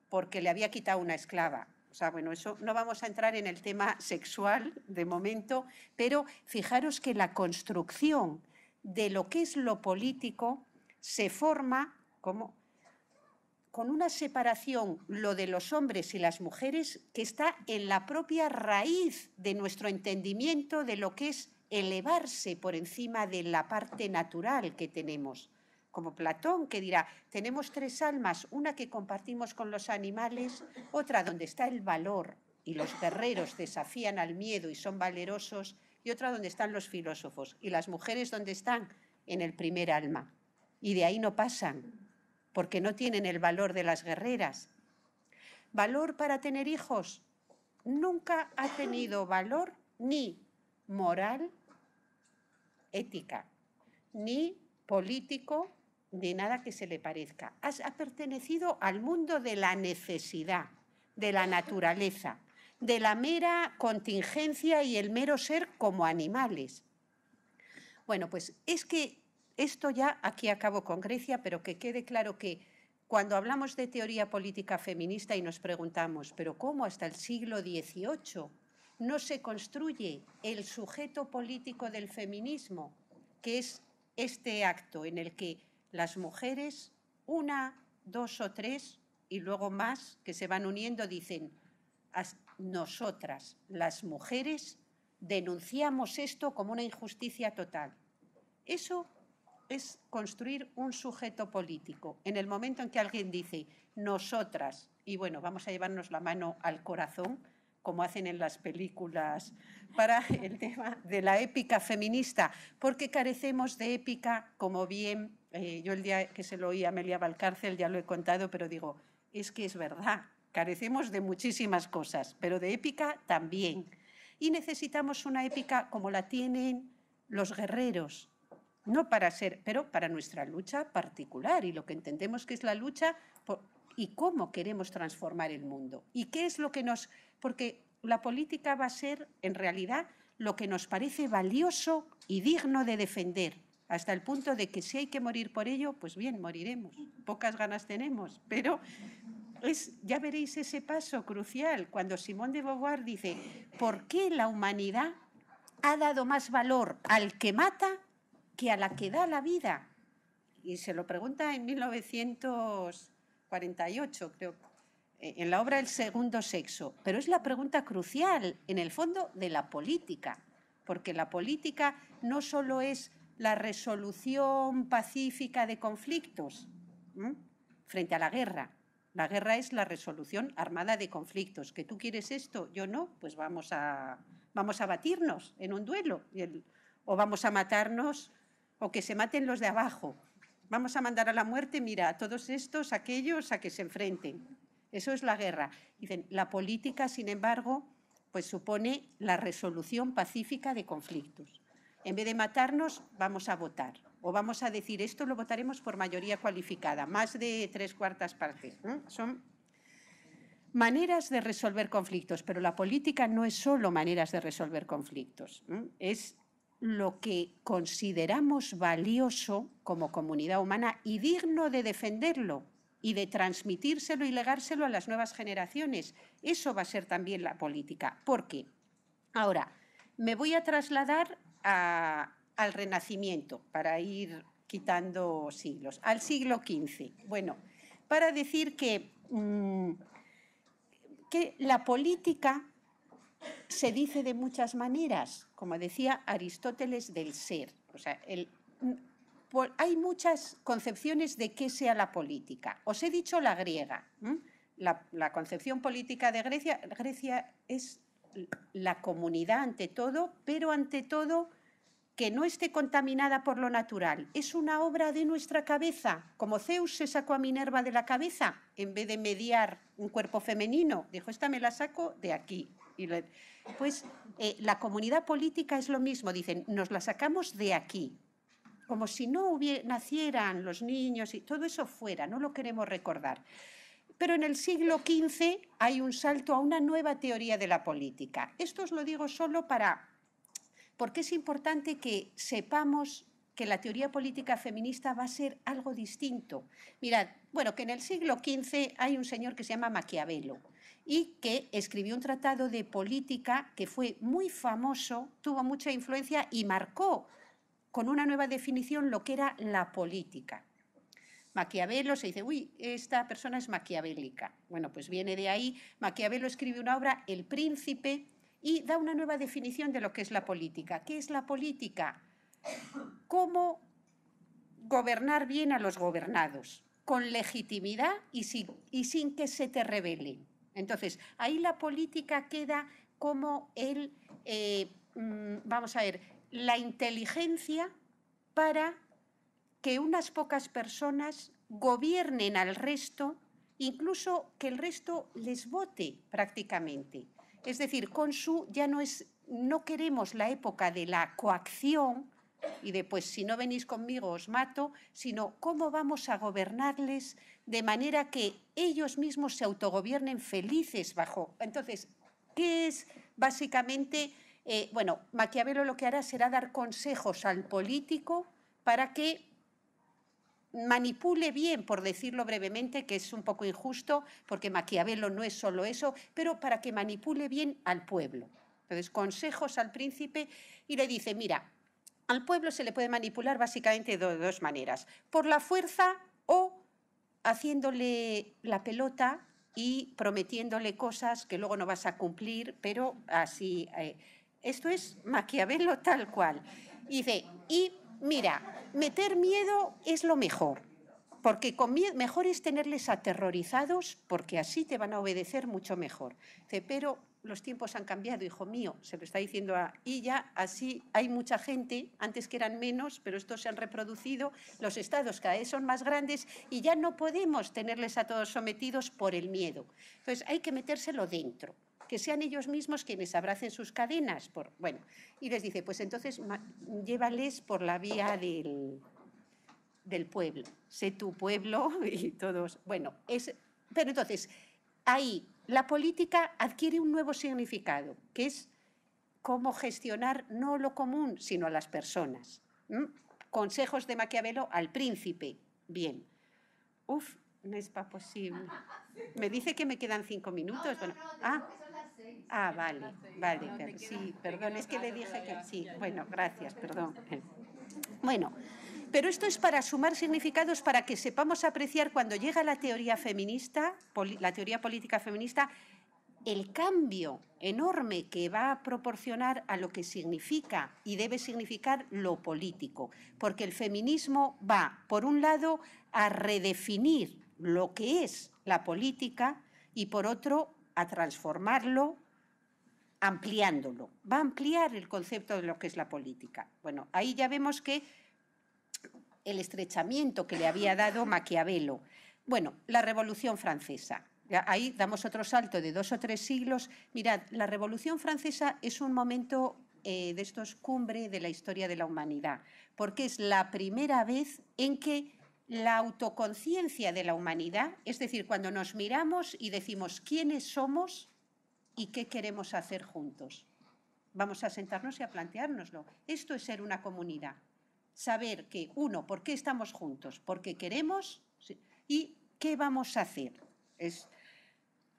porque le había quitado una esclava. O sea, bueno, eso no vamos a entrar en el tema sexual de momento, pero fijaros que la construcción de lo que es lo político se forma como con una separación, lo de los hombres y las mujeres, que está en la propia raíz de nuestro entendimiento de lo que es elevarse por encima de la parte natural que tenemos. Como Platón, que dirá, tenemos tres almas, una que compartimos con los animales, otra donde está el valor y los guerreros desafían al miedo y son valerosos, y otra donde están los filósofos. Y las mujeres, ¿dónde están? En el primer alma. Y de ahí no pasan, porque no tienen el valor de las guerreras. ¿Valor para tener hijos? Nunca ha tenido valor ni moral, ética, ni político, ni nada que se le parezca. Ha pertenecido al mundo de la necesidad, de la naturaleza, de la mera contingencia y el mero ser como animales. Bueno, pues es que esto ya, aquí acabo con Grecia, pero que quede claro que cuando hablamos de teoría política feminista y nos preguntamos, ¿pero cómo hasta el siglo XVIII no se construye el sujeto político del feminismo, que es este acto en el que las mujeres, una, dos o tres, y luego más que se van uniendo, dicen, nosotras, las mujeres, denunciamos esto como una injusticia total? Eso es construir un sujeto político. En el momento en que alguien dice, nosotras, y bueno, vamos a llevarnos la mano al corazón, como hacen en las películas, para el tema de la épica feminista, porque carecemos de épica, como bien, yo el día que se lo oí a Amelia Valcárcel ya lo he contado, pero digo, es que es verdad, carecemos de muchísimas cosas, pero de épica también. Y necesitamos una épica como la tienen los guerreros, no para ser, pero para nuestra lucha particular y lo que entendemos que es la lucha y cómo queremos transformar el mundo. Y qué es lo que porque la política va a ser, en realidad, lo que nos parece valioso y digno de defender, hasta el punto de que si hay que morir por ello, pues bien, moriremos. Pocas ganas tenemos, pero ya veréis ese paso crucial cuando Simone de Beauvoir dice, ¿por qué la humanidad ha dado más valor al que mata que a la que da la vida? Y se lo pregunta en 1948, creo, en la obra El segundo sexo. Pero es la pregunta crucial, en el fondo, de la política, porque la política no solo es la resolución pacífica de conflictos frente a la guerra. La guerra es la resolución armada de conflictos. ¿Que tú quieres esto? Yo no, pues vamos a batirnos en un duelo, o vamos a matarnos, o que se maten los de abajo. Vamos a mandar a la muerte, mira, a todos estos, aquellos, a que se enfrenten. Eso es la guerra. Dicen, la política, sin embargo, pues supone la resolución pacífica de conflictos. En vez de matarnos, vamos a votar. O vamos a decir, esto lo votaremos por mayoría cualificada, más de 3/4 partes. Son maneras de resolver conflictos, pero la política no es solo maneras de resolver conflictos. Es lo que consideramos valioso como comunidad humana y digno de defenderlo, y de transmitírselo y legárselo a las nuevas generaciones. Eso va a ser también la política. ¿Por qué? Ahora, me voy a trasladar al Renacimiento para ir quitando siglos, al siglo XV. Bueno, para decir que la política se dice de muchas maneras, como decía Aristóteles del ser. O sea, hay muchas concepciones de qué sea la política. Os he dicho la griega. La concepción política de Grecia. Grecia es la comunidad ante todo, pero ante todo que no esté contaminada por lo natural. Es una obra de nuestra cabeza. Como Zeus se sacó a Minerva de la cabeza, en vez de mediar un cuerpo femenino, dijo, esta me la saco de aquí. Pues la comunidad política es lo mismo, dicen, nos la sacamos de aquí. Como si no nacieran los niños y todo eso fuera, no lo queremos recordar. Pero en el siglo XV hay un salto a una nueva teoría de la política. Esto os lo digo solo porque es importante que sepamos que la teoría política feminista va a ser algo distinto. Mirad, bueno, que en el siglo XV hay un señor que se llama Maquiavelo y que escribió un tratado de política que fue muy famoso, tuvo mucha influencia y marcó con una nueva definición lo que era la política. Maquiavelo se dice, uy, esta persona es maquiavélica. Bueno, pues viene de ahí. Maquiavelo escribe una obra, El Príncipe, y da una nueva definición de lo que es la política. ¿Qué es la política? Cómo gobernar bien a los gobernados, con legitimidad y sin que se te rebelen. Entonces, ahí la política queda como vamos a ver, la inteligencia para que unas pocas personas gobiernen al resto, incluso que el resto les vote prácticamente. Es decir, no queremos la época de la coacción y de, pues, si no venís conmigo os mato, sino cómo vamos a gobernarles de manera que ellos mismos se autogobiernen felices bajo. Entonces, ¿qué es básicamente? Bueno, Maquiavelo lo que hará será dar consejos al político para que manipule bien, por decirlo brevemente, que es un poco injusto, porque Maquiavelo no es solo eso, pero para que manipule bien al pueblo. Entonces, consejos al príncipe y le dice, mira, al pueblo se le puede manipular básicamente de dos maneras, por la fuerza o haciéndole la pelota y prometiéndole cosas que luego no vas a cumplir, pero así. Esto es Maquiavelo tal cual. Dice, y mira, meter miedo es lo mejor, porque mejor es tenerles aterrorizados, porque así te van a obedecer mucho mejor. Dice, pero los tiempos han cambiado, hijo mío, se lo está diciendo y ya así hay mucha gente, antes que eran menos, pero estos se han reproducido, los estados cada vez son más grandes y ya no podemos tenerles a todos sometidos por el miedo. Entonces hay que metérselo dentro, que sean ellos mismos quienes abracen sus cadenas. Bueno, y les dice, pues entonces llévales por la vía del pueblo, sé tu pueblo y todos. Bueno, pero entonces ahí la política adquiere un nuevo significado, que es cómo gestionar no lo común, sino a las personas. Consejos de Maquiavelo al príncipe. Bien. Uf, no es posible. Me dice que me quedan 5 minutos. Bueno, vale. Sí, perdón, es que le dije que sí. Bueno, gracias, perdón. Bueno, pero esto es para sumar significados para que sepamos apreciar cuando llega la teoría feminista, la teoría política feminista, el cambio enorme que va a proporcionar a lo que significa y debe significar lo político, porque el feminismo va, por un lado, a redefinir lo que es la política y, por otro, a transformarlo, ampliándolo. Va a ampliar el concepto de lo que es la política. Bueno, ahí ya vemos que el estrechamiento que le había dado Maquiavelo. Bueno, la Revolución Francesa. Ahí damos otro salto de 2 o 3 siglos. Mirad, la Revolución Francesa es un momento de estos cumbre de la historia de la humanidad, porque es la primera vez en que la autoconciencia de la humanidad, es decir, cuando nos miramos y decimos quiénes somos y qué queremos hacer juntos. Vamos a sentarnos y a planteárnoslo. Esto es ser una comunidad. Saber que, uno, ¿por qué estamos juntos? Porque queremos y ¿qué vamos a hacer?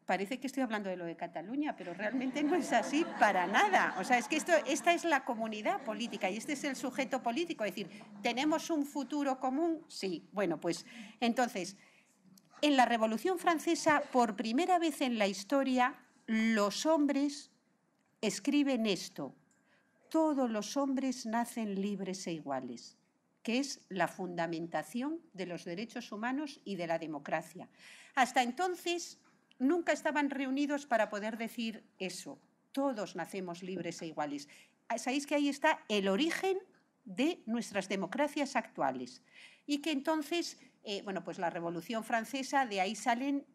Parece que estoy hablando de lo de Cataluña, pero realmente no es así para nada. O sea, es que esta es la comunidad política y este es el sujeto político. Es decir, ¿tenemos un futuro común? Sí. Bueno, pues entonces, en la Revolución Francesa, por primera vez en la historia, los hombres escriben esto: todos los hombres nacen libres e iguales, que es la fundamentación de los derechos humanos y de la democracia. Hasta entonces nunca estaban reunidos para poder decir eso: todos nacemos libres e iguales. Sabéis que ahí está el origen de nuestras democracias actuales y que entonces, bueno, pues la Revolución Francesa, de ahí salen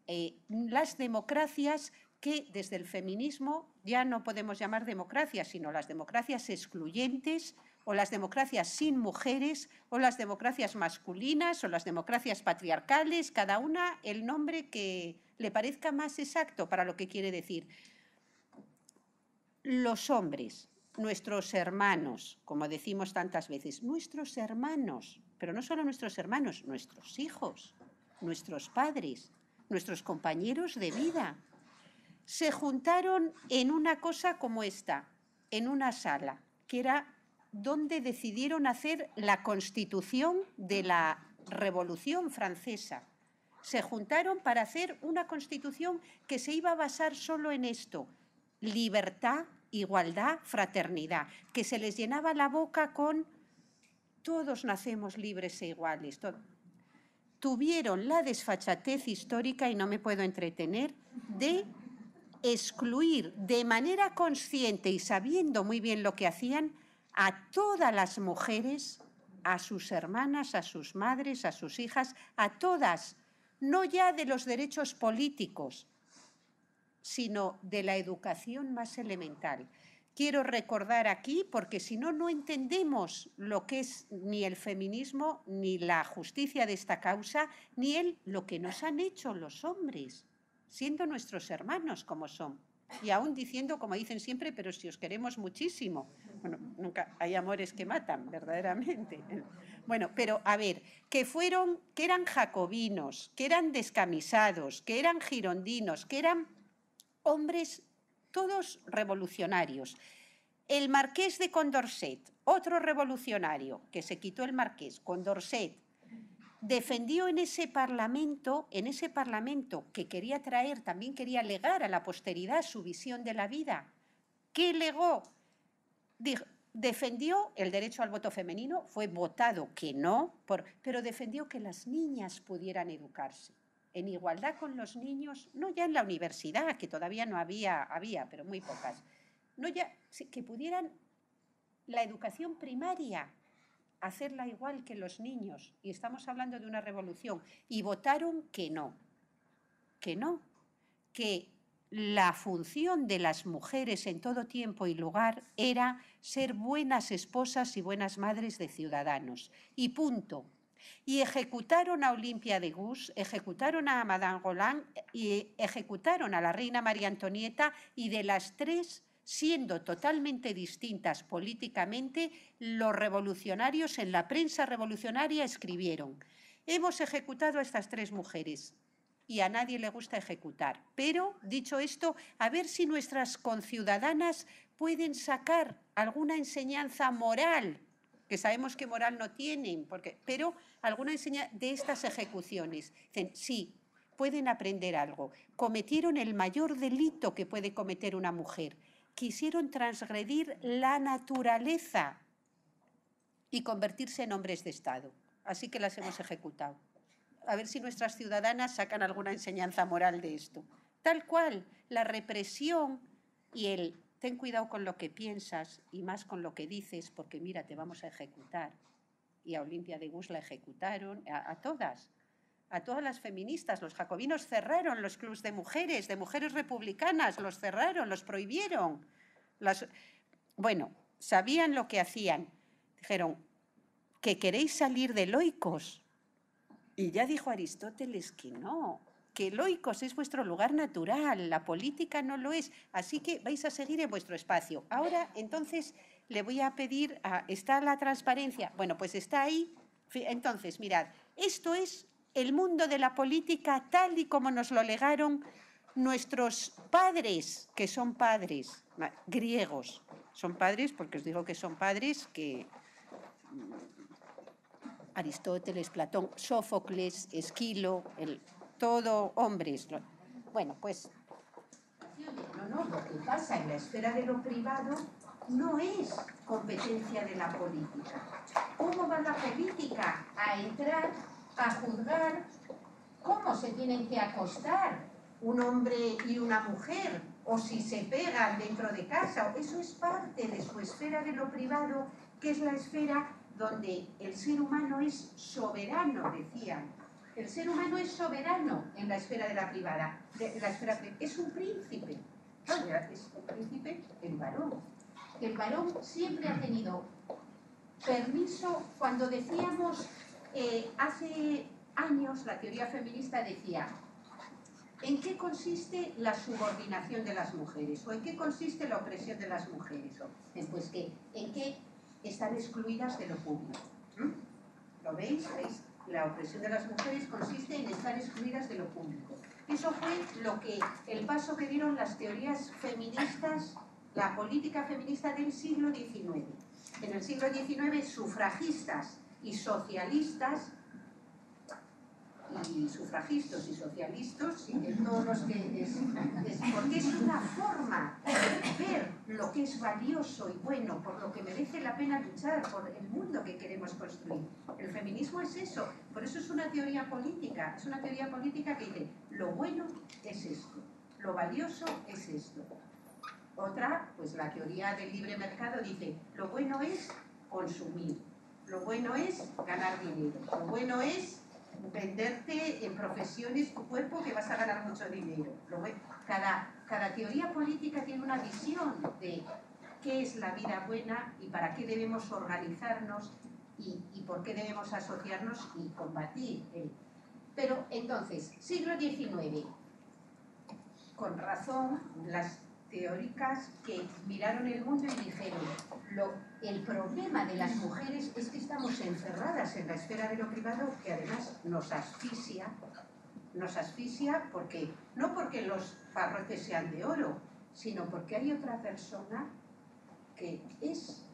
las democracias que desde el feminismo ya no podemos llamar democracias, sino las democracias excluyentes, o las democracias sin mujeres, o las democracias masculinas, o las democracias patriarcales, cada una el nombre que le parezca más exacto para lo que quiere decir. Los hombres, nuestros hermanos, como decimos tantas veces, nuestros hermanos, pero no solo nuestros hermanos, nuestros hijos, nuestros padres, nuestros compañeros de vida, se juntaron en una cosa como esta, en una sala, que era donde decidieron hacer la Constitución de la Revolución Francesa. Se juntaron para hacer una Constitución que se iba a basar solo en esto: libertad, igualdad, fraternidad, que se les llenaba la boca con todos nacemos libres e iguales. Tuvieron la desfachatez histórica, y no me puedo entretener, de excluir de manera consciente y sabiendo muy bien lo que hacían a todas las mujeres, a sus hermanas, a sus madres, a sus hijas, a todas, no ya de los derechos políticos, sino de la educación más elemental. Quiero recordar aquí, porque si no, no entendemos lo que es ni el feminismo, ni la justicia de esta causa, ni lo que nos han hecho los hombres, siendo nuestros hermanos como son. Y aún diciendo, como dicen siempre, pero si os queremos muchísimo. Bueno, nunca hay amores que matan, verdaderamente. Bueno, pero a ver, que eran jacobinos, que eran descamisados, que eran girondinos, que eran hombres todos revolucionarios. El marqués de Condorcet, otro revolucionario, que se quitó el marqués, Condorcet, defendió en ese parlamento que quería traer, también quería legar a la posteridad su visión de la vida. ¿Qué legó? Defendió el derecho al voto femenino, fue votado que no, pero defendió que las niñas pudieran educarse en igualdad con los niños, no ya en la universidad, que todavía no había, pero muy pocas, no ya, que pudieran la educación primaria, hacerla igual que los niños, y estamos hablando de una revolución, y votaron que no, que la función de las mujeres en todo tiempo y lugar era ser buenas esposas y buenas madres de ciudadanos, y punto. Y ejecutaron a Olimpia de Gouges, ejecutaron a Madame Roland y ejecutaron a la reina María Antonieta, y de las tres, siendo totalmente distintas políticamente, los revolucionarios en la prensa revolucionaria escribieron: hemos ejecutado a estas tres mujeres. Y a nadie le gusta ejecutar. Pero, dicho esto, a ver si nuestras conciudadanas pueden sacar alguna enseñanza moral, que sabemos que moral no tienen, pero alguna enseñanza de estas ejecuciones. Dicen, sí, pueden aprender algo. Cometieron el mayor delito que puede cometer una mujer. Quisieron transgredir la naturaleza y convertirse en hombres de Estado. Así que las hemos ejecutado. A ver si nuestras ciudadanas sacan alguna enseñanza moral de esto. Tal cual, la represión y el ten cuidado con lo que piensas y más con lo que dices, porque mira, te vamos a ejecutar. Y a Olimpia de Gouges la ejecutaron, a todas las feministas. Los jacobinos cerraron los clubs de mujeres republicanas, los cerraron, los prohibieron. Bueno, sabían lo que hacían. Dijeron, ¿que queréis salir de Loicos? Y ya dijo Aristóteles que no, que Loicos es vuestro lugar natural, la política no lo es, así que vais a seguir en vuestro espacio. Ahora, entonces, le voy a pedir, ¿está la transparencia? Bueno, pues está ahí. Entonces, mirad, esto es el mundo de la política tal y como nos lo legaron nuestros padres, que son padres griegos. Son padres, porque os digo que son padres que Aristóteles, Platón, Sófocles, Esquilo, todo hombres. Bueno, pues no, lo que pasa en la esfera de lo privado no es competencia de la política. ¿Cómo va la política a entrar a juzgar cómo se tienen que acostar un hombre y una mujer, o si se pegan dentro de casa? Eso es parte de su esfera de lo privado, que es la esfera donde el ser humano es soberano, decían. El ser humano es soberano en la esfera de la privada. Es un príncipe. Es un príncipe el varón. El varón siempre ha tenido permiso. Cuando decíamos, hace años, la teoría feminista decía, ¿en qué consiste la subordinación de las mujeres? ¿O en qué consiste la opresión de las mujeres? Pues que, ¿en qué están excluidas de lo público? ¿Lo veis? ¿Veis? La opresión de las mujeres consiste en estar excluidas de lo público. Eso fue el paso que dieron las teorías feministas, la política feminista del siglo XIX. En el siglo XIX, sufragistas y socialistas, y sufragistas y socialistas, y todos los que porque es una forma de ver lo que es valioso y bueno, por lo que merece la pena luchar, por el mundo que queremos construir. El feminismo es eso, por eso es una teoría política que dice, lo bueno es esto, lo valioso es esto. Otra, pues la teoría del libre mercado dice, lo bueno es consumir, lo bueno es ganar dinero, lo bueno es venderte en profesiones tu cuerpo que vas a ganar mucho dinero. Cada teoría política tiene una visión de qué es la vida buena y para qué debemos organizarnos y por qué debemos asociarnos y combatir. Pero entonces, siglo XIX, con razón, las teóricas que miraron el mundo y dijeron, el problema de las mujeres es que estamos encerradas en la esfera de lo privado, que además nos asfixia porque, no porque los barrotes sean de oro, sino porque hay otra persona que es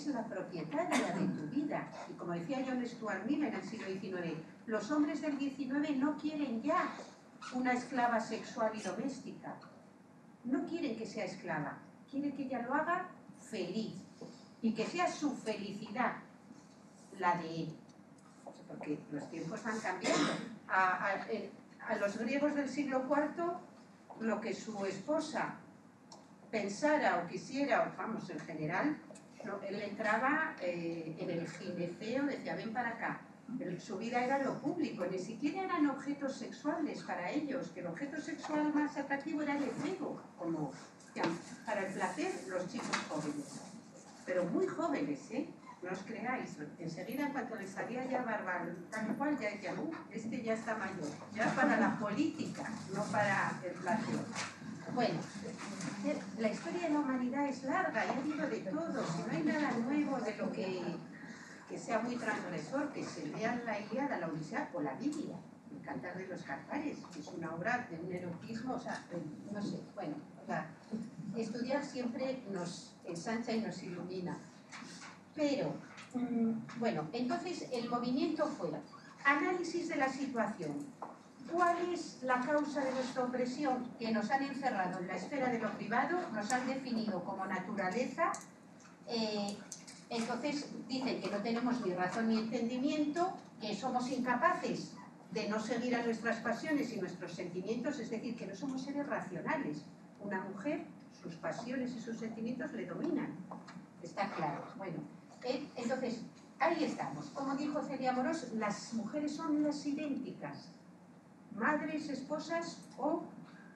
la propietaria de tu vida. Y como decía John Stuart Mill en el siglo XIX, los hombres del XIX no quieren ya una esclava sexual y doméstica. No quieren que sea esclava, quieren que ella lo haga feliz y que sea su felicidad la de él. Porque los tiempos van cambiando. A los griegos del siglo IV, lo que su esposa pensara o quisiera, o vamos, en general, él entraba en el gineceo, decía, ven para acá. Su vida era lo público, ni siquiera eran objetos sexuales para ellos, que el objeto sexual más atractivo era el efebo, como para el placer los chicos jóvenes, pero muy jóvenes, no os creáis, enseguida en cuanto les salía ya barba, tal cual ya decían, este ya está mayor, ya para la política, no para el placer. Bueno, la historia de la humanidad es larga y ha habido de todo, si no hay nada nuevo de lo que sea muy transgresor, que se lean la Ilíada, la Odisea o la Biblia, el Cantar de los Cantares, que es una obra de un erotismo, o sea, no sé, bueno, o sea, estudiar siempre nos ensancha y nos ilumina. Pero, bueno, entonces el movimiento fue análisis de la situación. ¿Cuál es la causa de nuestra opresión? Que nos han encerrado en la esfera de lo privado, nos han definido como naturaleza. Entonces dicen que no tenemos ni razón ni entendimiento, que somos incapaces de no seguir a nuestras pasiones y nuestros sentimientos, es decir, que no somos seres racionales. Una mujer, sus pasiones y sus sentimientos le dominan. Está claro. Bueno, entonces, ahí estamos. Como dijo Celia Amorós, las mujeres son las idénticas. Madres, esposas o,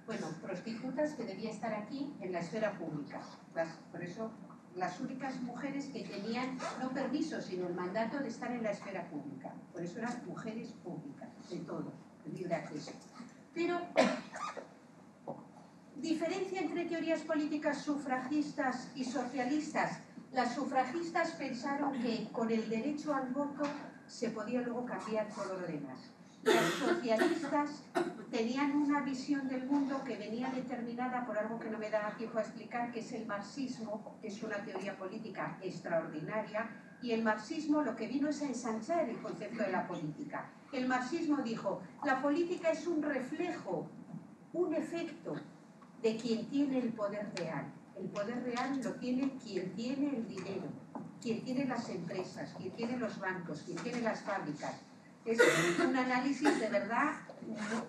bueno, prostitutas que debía estar aquí en la esfera pública. Por eso, las únicas mujeres que tenían no permiso, sino el mandato de estar en la esfera pública. Por eso eran mujeres públicas, de todo, de libre acceso. Pero, diferencia entre teorías políticas sufragistas y socialistas. Las sufragistas pensaron que con el derecho al voto se podía luego cambiar todo lo demás. Los socialistas tenían una visión del mundo que venía determinada por algo que no me da tiempo a explicar, que es el marxismo, que es una teoría política extraordinaria, y el marxismo lo que vino es a ensanchar el concepto de la política. El marxismo dijo, la política es un reflejo, un efecto de quien tiene el poder real. El poder real lo tiene quien tiene el dinero, quien tiene las empresas, quien tiene los bancos, quien tiene las fábricas. Es un análisis de verdad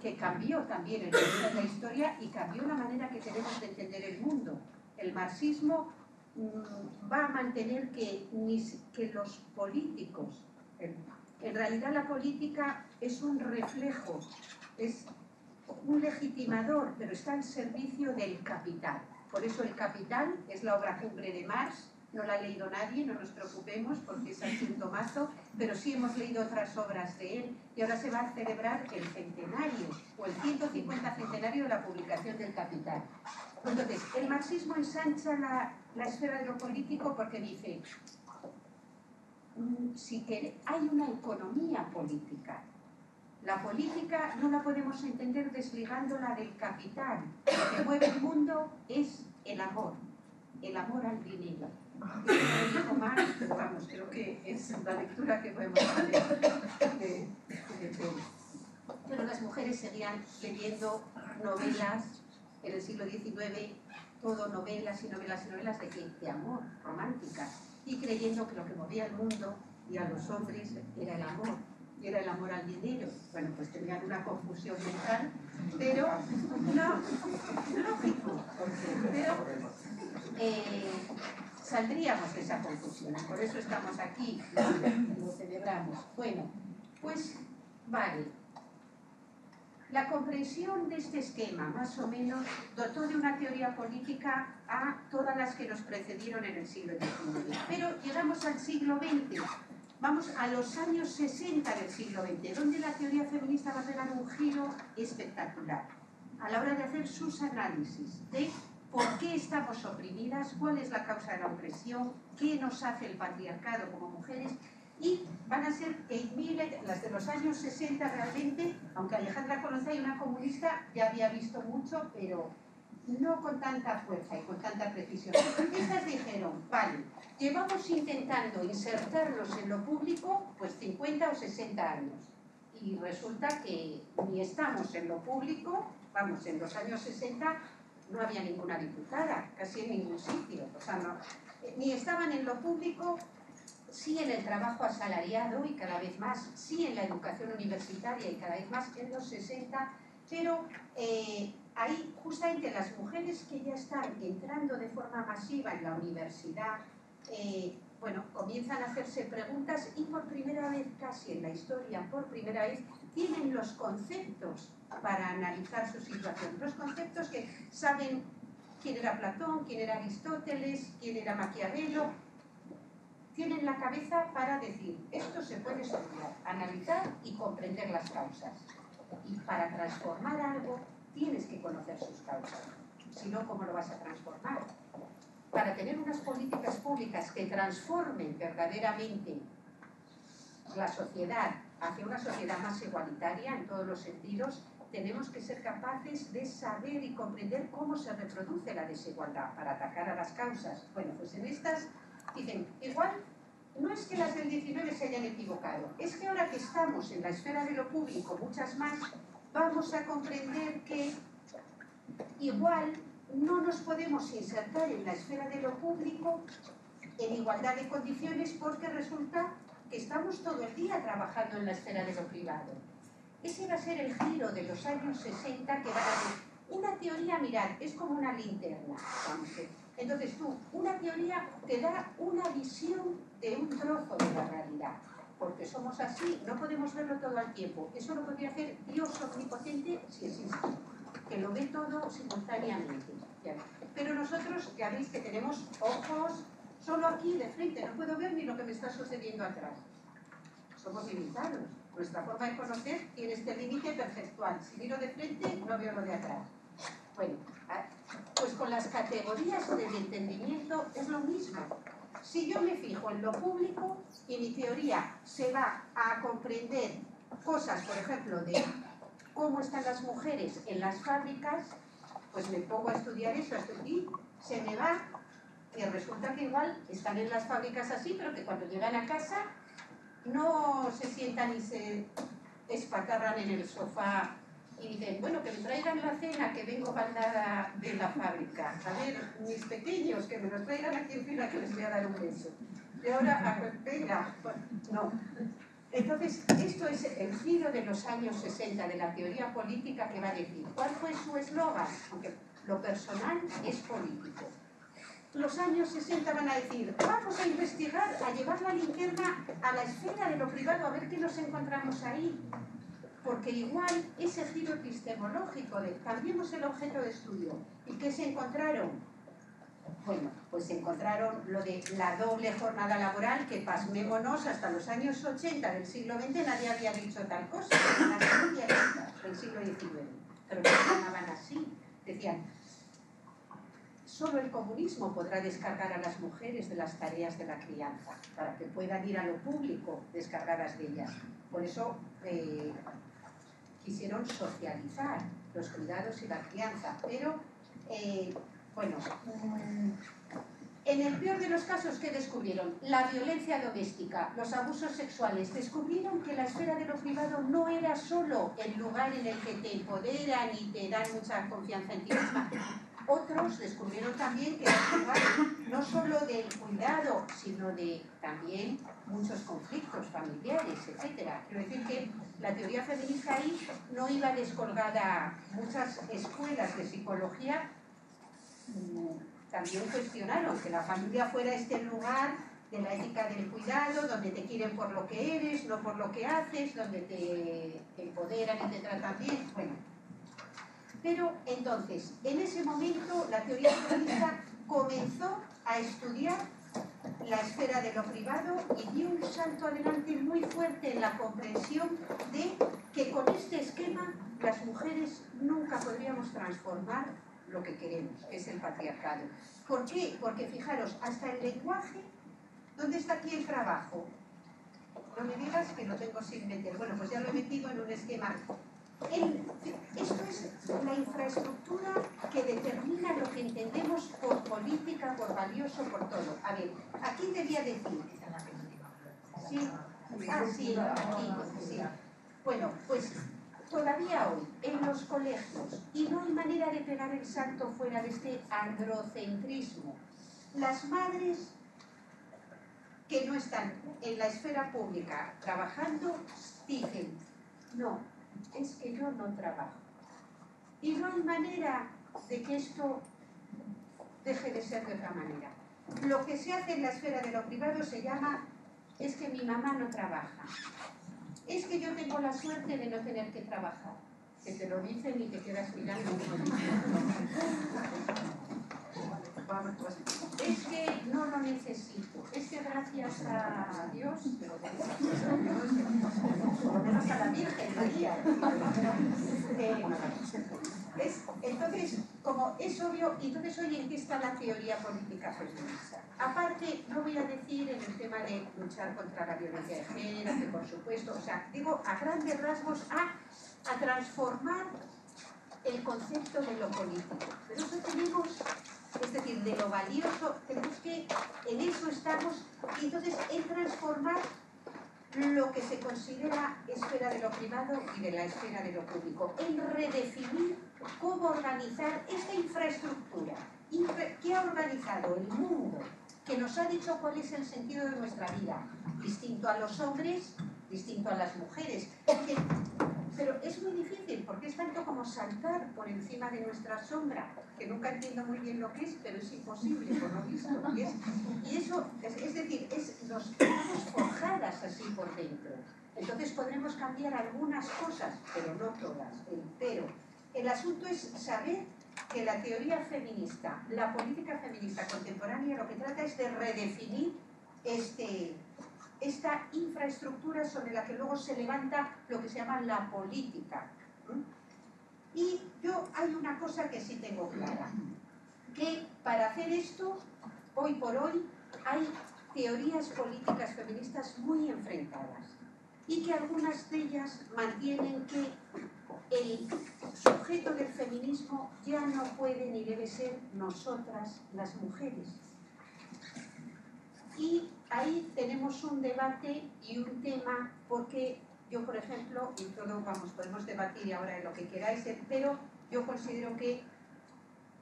que cambió también el curso de la historia y cambió la manera que tenemos de entender el mundo. El marxismo va a mantener que los políticos, en realidad la política es un reflejo, es un legitimador, pero está al servicio del capital. Por eso El Capital es la obra cumbre de Marx. No la ha leído nadie, no nos preocupemos porque es así un tomazo, pero sí hemos leído otras obras de él y ahora se va a celebrar el centenario o el 150 centenario de la publicación del Capital. Entonces, el marxismo ensancha la esfera de lo político porque dice, hay una economía política. La política no la podemos entender desligándola del capital. Lo que mueve el mundo es el amor al dinero. Eso lo dijo Marx, pero vamos, creo que es la lectura que podemos hacer de Pero las mujeres seguían leyendo novelas en el siglo XIX, todo novelas y novelas y novelas de amor, románticas, y creyendo que lo que movía al mundo y a los hombres era el amor. Y era el amor al dinero. Bueno, pues tenían una confusión mental, pero no, lógico, pero saldríamos de esa confusión. Por eso estamos aquí, lo celebramos. Bueno, pues vale. La comprensión de este esquema, más o menos, dotó de una teoría política a todas las que nos precedieron en el siglo XIX. Pero llegamos al siglo XX. Vamos a los años 60 del siglo XX, donde la teoría feminista va a pegar un giro espectacular a la hora de hacer sus análisis de por qué estamos oprimidas, cuál es la causa de la opresión, qué nos hace el patriarcado como mujeres, y van a ser las de los años 60 realmente, aunque Alejandra Kolontai, una comunista, ya había visto mucho, pero no con tanta fuerza y con tanta precisión. Estas dijeron, vale, llevamos intentando insertarlos en lo público pues 50 o 60 años y resulta que ni estamos en lo público, vamos, en los años 60 no había ninguna diputada, casi en ningún sitio, o sea, no, ni estaban en lo público, sí en el trabajo asalariado y cada vez más, sí en la educación universitaria y cada vez más en los 60, pero ahí justamente las mujeres que ya están entrando de forma masiva en la universidad, bueno, comienzan a hacerse preguntas y por primera vez casi en la historia, por primera vez, tienen los conceptos para analizar su situación. Los conceptos que saben quién era Platón, quién era Aristóteles, quién era Maquiavelo, tienen la cabeza para decir, esto se puede estudiar, analizar y comprender las causas. Y para transformar algo, tienes que conocer sus causas. Si no, ¿cómo lo vas a transformar? Para tener unas políticas públicas que transformen verdaderamente la sociedad hacia una sociedad más igualitaria en todos los sentidos, tenemos que ser capaces de saber y comprender cómo se reproduce la desigualdad para atacar a las causas. Bueno, pues en estas dicen, igual no es que las del 19 se hayan equivocado, es que ahora que estamos en la esfera de lo público, muchas más, vamos a comprender que igual no nos podemos insertar en la esfera de lo público en igualdad de condiciones porque resulta que estamos todo el día trabajando en la esfera de lo privado. Ese va a ser el giro de los años 60 que van a ser una teoría, mirad, es como una linterna. Entonces tú, una teoría te da una visión de un trozo de la realidad. Porque somos así, no podemos verlo todo al tiempo. Eso lo podría hacer Dios omnipotente si existe, que lo ve todo simultáneamente. Pero nosotros ya veis que tenemos ojos solo aquí de frente, no puedo ver ni lo que me está sucediendo atrás. Somos limitados. Nuestra forma de conocer tiene este límite perceptual. Si miro de frente, no veo lo de atrás. Bueno, pues con las categorías del entendimiento es lo mismo. Si yo me fijo en lo público y mi teoría se va a comprender cosas, por ejemplo, de cómo están las mujeres en las fábricas, pues me pongo a estudiar eso y se me va que resulta que igual están en las fábricas así, pero que cuando llegan a casa no se sientan y se espatarran en el sofá y dicen, bueno, que me traigan la cena, que vengo mandada de la fábrica. A ver, mis pequeños, que me los traigan aquí en fila, que les voy a dar un beso. Y ahora, venga, no. Entonces, esto es el giro de los años 60 de la teoría política que va a decir. ¿Cuál fue su eslogan? Aunque lo personal es político. Los años 60 van a decir, vamos a investigar, a llevar la linterna a la esfera de lo privado, a ver qué nos encontramos ahí. Porque igual ese giro epistemológico de cambiemos el objeto de estudio. ¿Y qué se encontraron? Bueno, pues se encontraron lo de la doble jornada laboral, que pasmémonos, hasta los años 80 del siglo XX nadie había dicho tal cosa, en las familias del siglo XIX, pero no se llamaban así. Decían, solo el comunismo podrá descargar a las mujeres de las tareas de la crianza, para que puedan ir a lo público descargadas de ellas. Por eso quisieron socializar los cuidados y la crianza, pero bueno, en el peor de los casos, ¿qué descubrieron? La violencia doméstica, los abusos sexuales. Descubrieron que la esfera de lo privado no era solo el lugar en el que te empoderan y te dan mucha confianza en ti misma. Otros descubrieron también que era el lugar no solo del cuidado, sino de también muchos conflictos familiares, etc. Quiero decir que la teoría feminista ahí no iba descolgada. Muchas escuelas de psicología también cuestionaron que la familia fuera este lugar de la ética del cuidado, donde te quieren por lo que eres, no por lo que haces, donde te empoderan y te tratan bien. Bueno, pero entonces, en ese momento, la teoría feminista comenzó a estudiar la esfera de lo privado y dio un salto adelante muy fuerte en la comprensión de que con este esquema las mujeres nunca podríamos transformar lo que queremos, que es el patriarcado. ¿Por qué? Porque fijaros, hasta el lenguaje, ¿dónde está aquí el trabajo? No me digas que lo tengo sin meter. Bueno, pues ya lo he metido en un esquema. Esto es la infraestructura que determina lo que entendemos por política, por valioso, por todo. A ver, aquí debía decir... Sí, sí, aquí, sí. Bueno, pues todavía hoy, en los colegios, y no hay manera de pegar el salto fuera de este androcentrismo, las madres que no están en la esfera pública trabajando dicen, no, es que yo no trabajo. Y no hay manera de que esto deje de ser de otra manera. Lo que se hace en la esfera de lo privado se llama, es que mi mamá no trabaja. Es que yo tengo la suerte de no tener que trabajar. Que te lo dicen y te quedas mirando. Es que no lo necesito. Es que gracias a Dios, pero por lo menos a la Virgen María. Entonces, como es obvio, entonces hoy en qué está la teoría política feminista. Aparte, no voy a decir en el tema de luchar contra la violencia de género, que por supuesto, o sea, digo a grandes rasgos a transformar el concepto de lo político. Pero eso tenemos, es decir, de lo valioso, tenemos que, en eso estamos, y entonces en transformar lo que se considera esfera de lo privado y de la esfera de lo público, en redefinir cómo organizar esta infraestructura que ha organizado el mundo, que nos ha dicho cuál es el sentido de nuestra vida, distinto a los hombres, distinto a las mujeres. Pero es muy difícil, porque es tanto como saltar por encima de nuestra sombra, que nunca entiendo muy bien lo que es, pero es imposible, por lo visto. Y eso, es decir, nos estamos forjadas así por dentro. Entonces podremos cambiar algunas cosas, pero no todas. Pero el asunto es saber que la teoría feminista, la política feminista contemporánea, lo que trata es de redefinir esta infraestructura sobre la que luego se levanta lo que se llama la política. Y hay una cosa que sí tengo clara, que para hacer esto, hoy por hoy, hay teorías políticas feministas muy enfrentadas. y que algunas de ellas mantienen que el sujeto del feminismo ya no puede ni debe ser nosotras las mujeres. Y ahí tenemos un debate y un tema, porque yo, por ejemplo, y todo, vamos, podemos debatir ahora en lo que queráis, pero yo considero que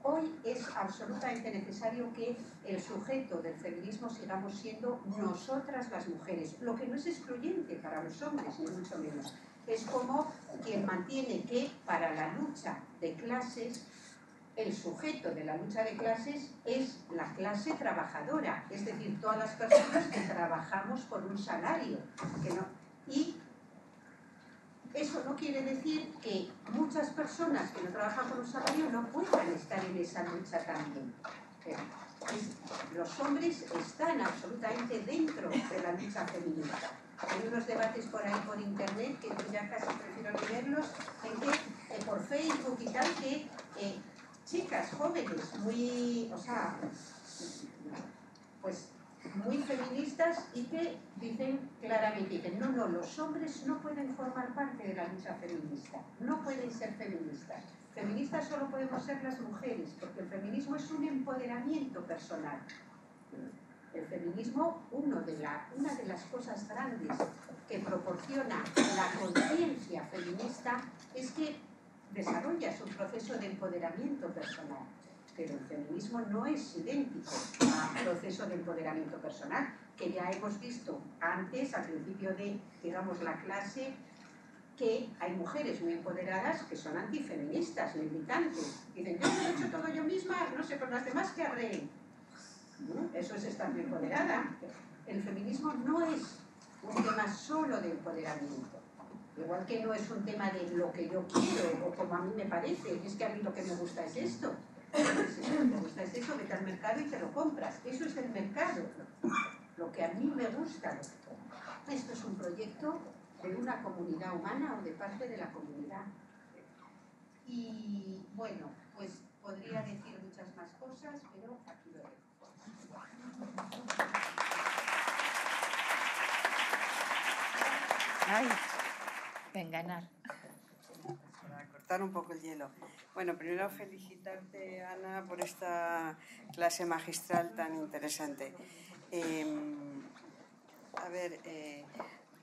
hoy es absolutamente necesario que el sujeto del feminismo sigamos siendo nosotras las mujeres, lo que no es excluyente para los hombres, ni mucho menos. Es como quien mantiene que para la lucha de clases, el sujeto de la lucha de clases es la clase trabajadora, es decir, todas las personas que trabajamos por un salario. Y eso no quiere decir que muchas personas que no trabajan por un salario no puedan estar en esa lucha también. Los hombres están absolutamente dentro de la lucha feminista. Hay unos debates por ahí por internet que yo ya casi prefiero leerlos, en que por Facebook y tal, que chicas jóvenes muy, o sea, pues muy feministas y que dicen claramente, no, los hombres no pueden formar parte de la lucha feminista, no pueden ser feministas. Feministas solo podemos ser las mujeres, porque el feminismo es un empoderamiento personal. El feminismo, una de las cosas grandes que proporciona la conciencia feminista es que desarrollas un proceso de empoderamiento personal. Pero el feminismo no es idéntico al proceso de empoderamiento personal, que ya hemos visto antes, al principio de, digamos, la clase, que hay mujeres muy empoderadas que son antifeministas, militantes. Dicen, yo lo he hecho todo yo misma, no sé, con las demás que arreen. Eso es estar muy empoderada. El feminismo no es un tema solo de empoderamiento. Igual que no es un tema de lo que yo quiero o como a mí me parece, es que a mí lo que me gusta es esto. Si lo que me gusta es eso, vete al mercado y te lo compras. Eso es del mercado. Lo que a mí me gusta. Esto es un proyecto de una comunidad humana o de parte de la comunidad. Y bueno, pues podría decir muchas más cosas, pero aquí lo dejo. Ay, ganar. Para cortar un poco el hielo. Bueno, primero felicitarte, Ana, por esta clase magistral tan interesante.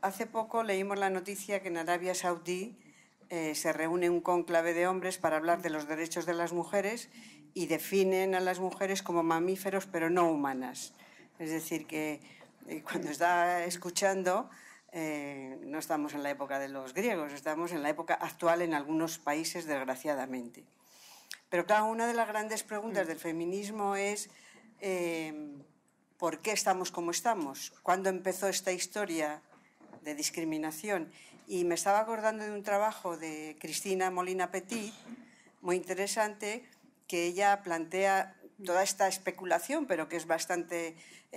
Hace poco leímos la noticia que en Arabia Saudí se reúne un cónclave de hombres para hablar de los derechos de las mujeres y definen a las mujeres como mamíferos, pero no humanas. Es decir, que cuando está escuchando, no estamos en la época de los griegos, estamos en la época actual en algunos países, desgraciadamente. Pero claro, una de las grandes preguntas del feminismo es ¿por qué estamos como estamos? ¿Cuándo empezó esta historia de discriminación? Y me estaba acordando de un trabajo de Cristina Molina Petit, muy interesante, que ella plantea toda esta especulación, pero que es bastante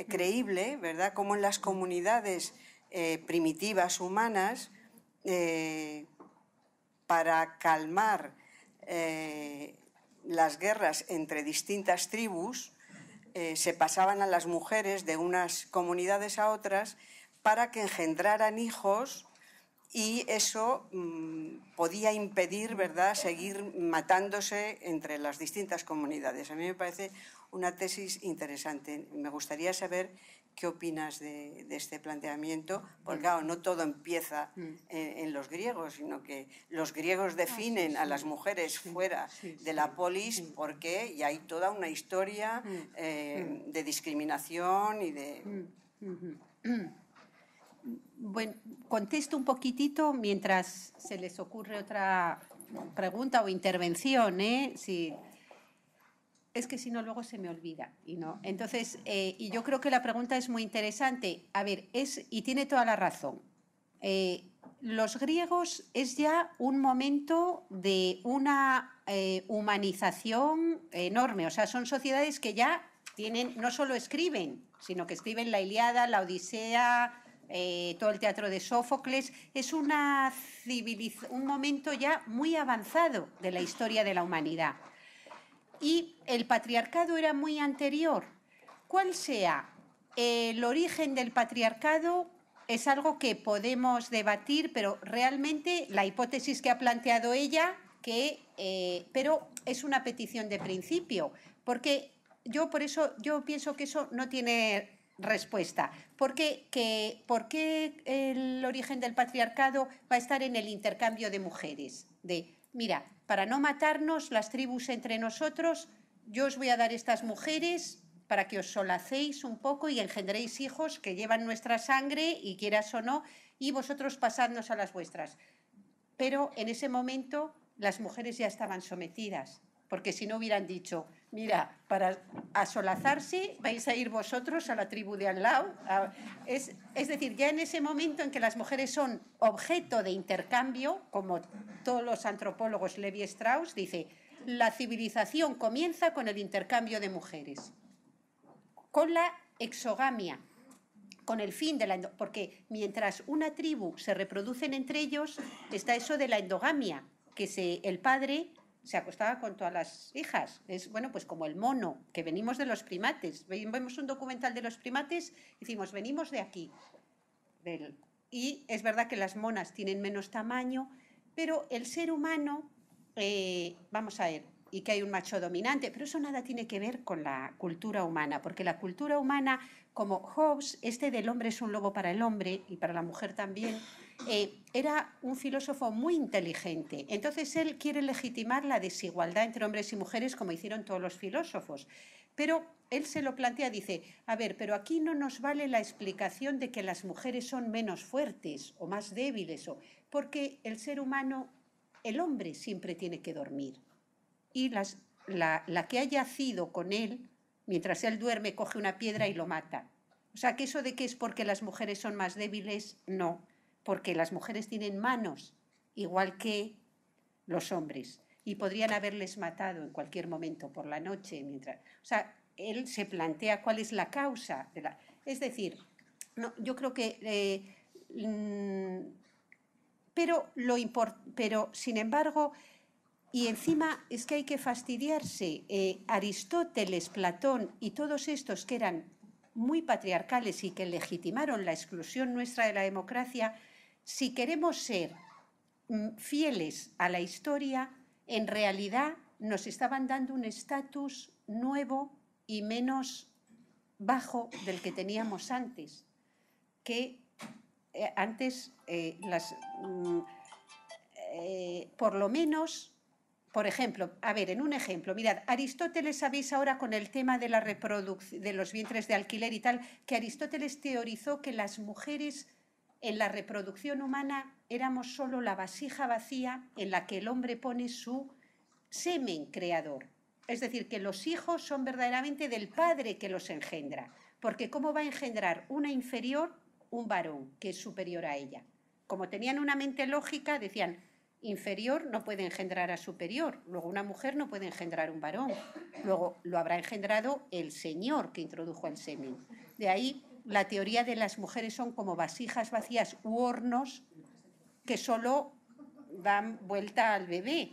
creíble, ¿verdad? Cómo en las comunidades primitivas humanas, para calmar las guerras entre distintas tribus, se pasaban a las mujeres de unas comunidades a otras para que engendraran hijos y eso podía impedir, ¿verdad?, seguir matándose entre las distintas comunidades. A mí me parece una tesis interesante. Me gustaría saber qué opinas de este planteamiento, porque claro, no todo empieza en los griegos, sino que los griegos definen a las mujeres fuera de la polis porque y hay toda una historia de discriminación y de... Bueno, contesto un poquitito mientras se les ocurre otra pregunta o intervención, ¿eh? Sí. Es que si no, luego se me olvida. Y no. Entonces, y yo creo que la pregunta es muy interesante. A ver, y tiene toda la razón. Los griegos es ya un momento de una humanización enorme. O sea, son sociedades que ya tienen, no solo escriben, sino que escriben la Ilíada, la Odisea, todo el teatro de Sófocles. Es un momento ya muy avanzado de la historia de la humanidad. Y el patriarcado era muy anterior. ¿Cuál sea el origen del patriarcado? es algo que podemos debatir, pero realmente la hipótesis que ha planteado ella, pero es una petición de principio, porque por eso yo pienso que eso no tiene respuesta. ¿Por qué el origen del patriarcado va a estar en el intercambio de mujeres? Mira, para no matarnos las tribus entre nosotros, yo os voy a dar estas mujeres para que os solacéis un poco y engendréis hijos que llevan nuestra sangre y quieras o no, y vosotros pasadnos a las vuestras. Pero en ese momento las mujeres ya estaban sometidas, porque si no hubieran dicho, mira, para solazarse vais a ir vosotros a la tribu de al lado. Es decir, ya en ese momento en que las mujeres son objeto de intercambio, como todos los antropólogos, Levi Strauss dice, la civilización comienza con el intercambio de mujeres, con la exogamia, con el fin de la... Porque mientras una tribu se reproducen entre ellos, está eso de la endogamia, que el padre se acostaba con todas las hijas. Es, bueno, pues como el mono, que venimos de los primates. Vemos un documental de los primates y decimos, venimos de aquí. Y es verdad que las monas tienen menos tamaño, pero el ser humano, vamos a ver, y que hay un macho dominante, pero eso nada tiene que ver con la cultura humana, porque la cultura humana, como Hobbes, del hombre es un lobo para el hombre y para la mujer también, era un filósofo muy inteligente. Entonces él quiere legitimar la desigualdad entre hombres y mujeres, como hicieron todos los filósofos. Pero él se lo plantea, dice, a ver, pero aquí no nos vale la explicación de que las mujeres son menos fuertes o más débiles, porque el ser humano, el hombre siempre tiene que dormir. Y la que ha yacido con él, mientras él duerme, coge una piedra y lo mata. O sea, que eso de que es porque las mujeres son más débiles, no, porque las mujeres tienen manos, igual que los hombres, y podrían haberles matado en cualquier momento por la noche. O sea, él se plantea cuál es la causa. Es decir, no, yo creo que... pero, sin embargo... Y encima es que hay que fastidiarse. Aristóteles, Platón y todos estos que eran muy patriarcales y que legitimaron la exclusión nuestra de la democracia, si queremos ser fieles a la historia, en realidad nos estaban dando un estatus nuevo y menos bajo del que teníamos antes. Que antes, por lo menos... Por ejemplo, a ver, en un ejemplo, mirad, Aristóteles, sabéis ahora con el tema de la reproducción, de los vientres de alquiler y tal, que Aristóteles teorizó que las mujeres en la reproducción humana éramos solo la vasija vacía en la que el hombre pone su semen creador. Es decir, que los hijos son verdaderamente del padre que los engendra. Porque ¿cómo va a engendrar una inferior un varón que es superior a ella? Como tenían una mente lógica, decían... inferior no puede engendrar a superior, luego una mujer no puede engendrar un varón, luego lo habrá engendrado el señor que introdujo el semen. De ahí la teoría de las mujeres son como vasijas vacías u hornos que solo dan vuelta al bebé,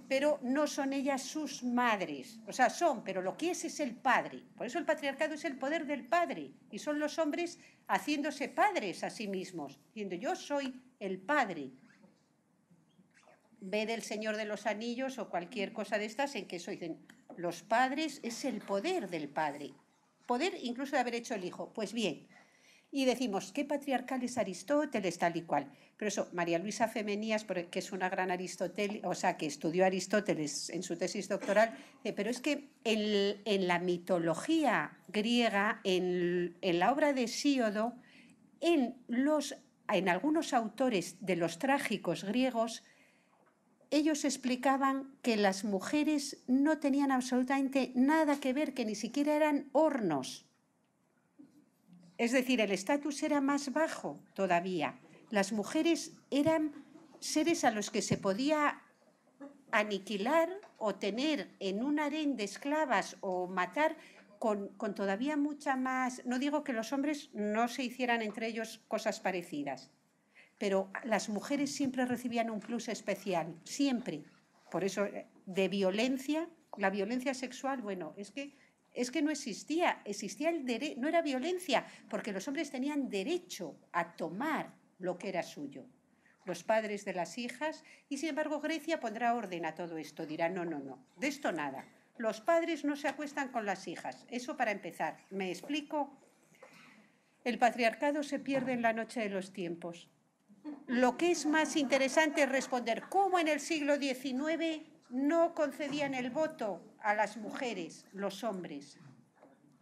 pero no son ellas sus madres. O sea, pero lo que es el padre. Por eso el patriarcado es el poder del padre y son los hombres haciéndose padres a sí mismos, diciendo yo soy el padre. Ve del Señor de los Anillos o cualquier cosa de estas en que eso dicen, los padres es el poder del padre, poder incluso de haber hecho el hijo. Pues bien, y decimos, ¿qué patriarcal es Aristóteles tal y cual? Pero eso, María Luisa Femenías, que es una gran Aristóteles, o sea, que estudió Aristóteles en su tesis doctoral, pero es que en la mitología griega, en la obra de Hesíodo, en algunos autores de los trágicos griegos, ellos explicaban que las mujeres no tenían absolutamente nada que ver, que ni siquiera eran hornos. Es decir, el estatus era más bajo todavía. Las mujeres eran seres a los que se podía aniquilar o tener en un harén de esclavas o matar con todavía mucha más... No digo que los hombres no se hicieran entre ellos cosas parecidas, pero las mujeres siempre recibían un plus especial, siempre. Por eso, de violencia, la violencia sexual, bueno, es que Es que no existía, no era violencia, porque los hombres tenían derecho a tomar lo que era suyo, los padres de las hijas, y sin embargo Grecia pondrá orden a todo esto, dirá no, de esto nada. Los padres no se acuestan con las hijas, eso para empezar. ¿Me explico? El patriarcado se pierde en la noche de los tiempos. Lo que es más interesante es responder cómo en el siglo XIX no concedían el voto a las mujeres, los hombres,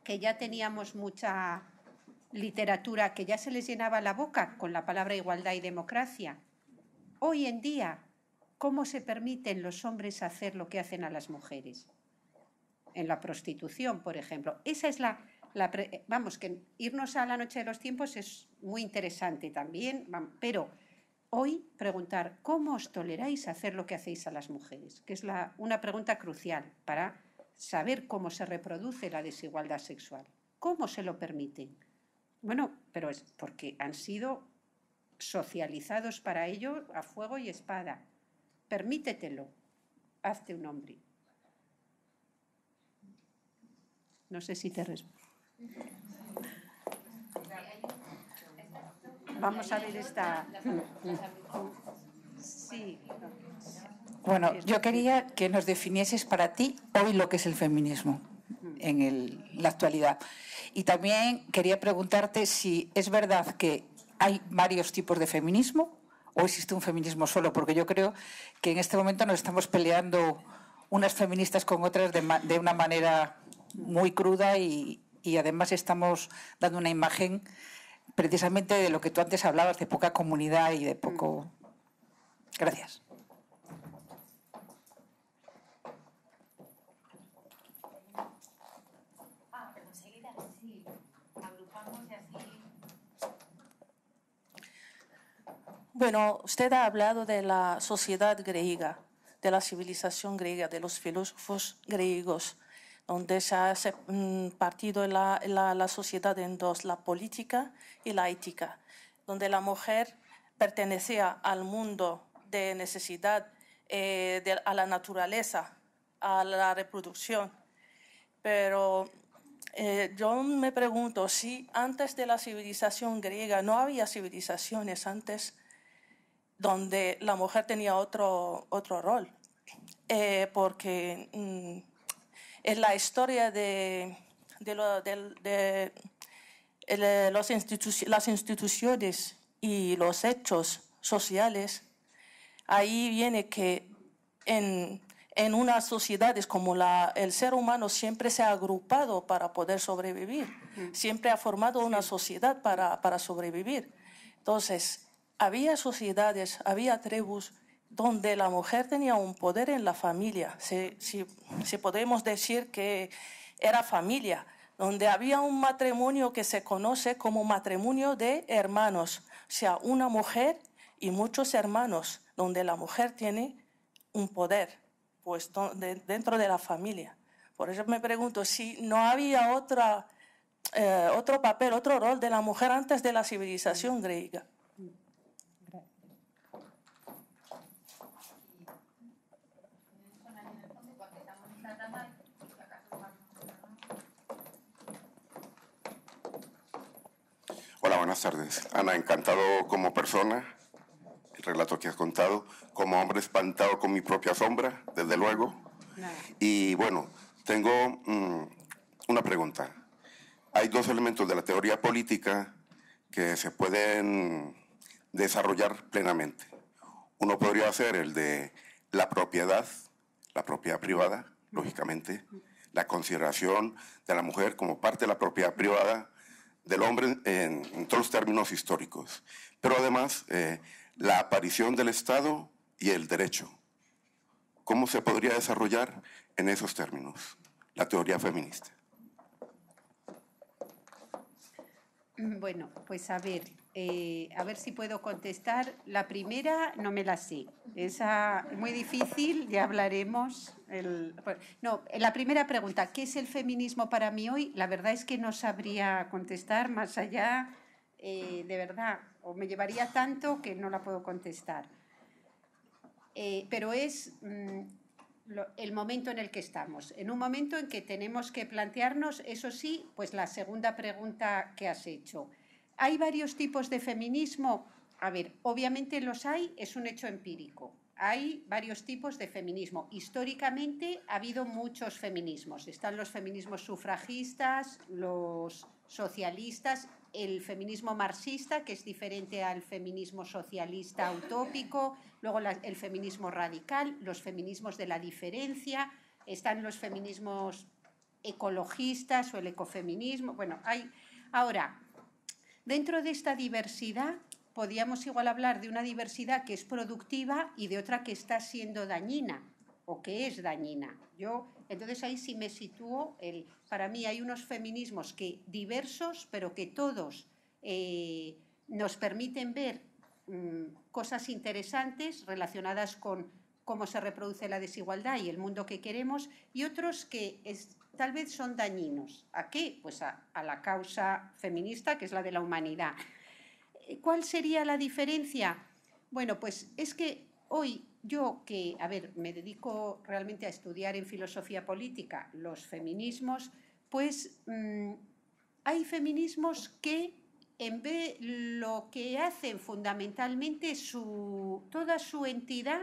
que ya teníamos mucha literatura, que ya se les llenaba la boca con la palabra igualdad y democracia. Hoy en día, ¿cómo se permiten los hombres hacer lo que hacen a las mujeres? En la prostitución, por ejemplo. Esa es vamos, que irnos a la noche de los tiempos es muy interesante también, pero hoy preguntar ¿cómo os toleráis hacer lo que hacéis a las mujeres? Que es una pregunta crucial para saber cómo se reproduce la desigualdad sexual. ¿Cómo se lo permiten? Bueno, pero es porque han sido socializados para ello a fuego y espada. Permítetelo, hazte un hombre. No sé si te respondo. Vamos a ver esta. Sí. Bueno, yo quería que nos definieses para ti hoy lo que es el feminismo en la actualidad. Y también quería preguntarte si es verdad que hay varios tipos de feminismo o existe un feminismo solo, porque yo creo que en este momento nos estamos peleando unas feministas con otras de una manera muy cruda y además estamos dando una imagen precisamente de lo que tú antes hablabas, de poca comunidad y de poco... Gracias. Bueno, usted ha hablado de la sociedad griega, de la civilización griega, de los filósofos griegos, donde se ha partido la sociedad en dos, la política y la ética, donde la mujer pertenecía al mundo de necesidad, a la naturaleza, a la reproducción. Pero yo me pregunto si antes de la civilización griega no había civilizaciones antes donde la mujer tenía otro rol, porque en la historia las instituciones y los hechos sociales, ahí viene que en unas sociedades como el ser humano siempre se ha agrupado para poder sobrevivir, siempre ha formado una sociedad para sobrevivir. Entonces, había sociedades, había tribus donde la mujer tenía un poder en la familia, si podemos decir que era familia, donde había un matrimonio que se conoce como matrimonio de hermanos, o sea, una mujer y muchos hermanos, donde la mujer tiene un poder pues, dentro de la familia. Por eso me pregunto si no había otro papel, otro rol de la mujer antes de la civilización griega. Hola, buenas tardes. Ana, encantado como persona, el relato que has contado, como hombre espantado con mi propia sombra, desde luego. Y bueno, tengo una pregunta. Hay dos elementos de la teoría política que se pueden desarrollar plenamente. Uno podría ser el de la propiedad privada, lógicamente, la consideración de la mujer como parte de la propiedad privada del hombre en todos los términos históricos, pero además la aparición del Estado y el derecho. ¿Cómo se podría desarrollar en esos términos la teoría feminista? Bueno, pues a ver si puedo contestar. La primera no me la sé. Esa es muy difícil, ya hablaremos. La primera pregunta, ¿qué es el feminismo para mí hoy? La verdad es que no sabría contestar más allá, de verdad, o me llevaría tanto que no la puedo contestar. Pero es el momento en el que estamos. En un momento en que tenemos que plantearnos, eso sí, pues la segunda pregunta que has hecho. ¿Hay varios tipos de feminismo? A ver, obviamente los hay, es un hecho empírico. Hay varios tipos de feminismo. Históricamente ha habido muchos feminismos. Están los feminismos sufragistas, los socialistas, el feminismo marxista, que es diferente al feminismo socialista utópico, luego el feminismo radical, los feminismos de la diferencia, están los feminismos ecologistas o el ecofeminismo. Bueno, hay... Ahora, dentro de esta diversidad, podríamos igual hablar de una diversidad que es productiva y de otra que está siendo dañina o que es dañina. Entonces ahí sí me sitúo, para mí hay unos feminismos diversos, pero que todos nos permiten ver cosas interesantes relacionadas con cómo se reproduce la desigualdad y el mundo que queremos, y otros que tal vez son dañinos. ¿A qué? Pues a la causa feminista, que es la de la humanidad. ¿Cuál sería la diferencia? Bueno, pues es que hoy yo que, me dedico realmente a estudiar en filosofía política los feminismos, pues hay feminismos que en vez lo que hacen fundamentalmente toda su entidad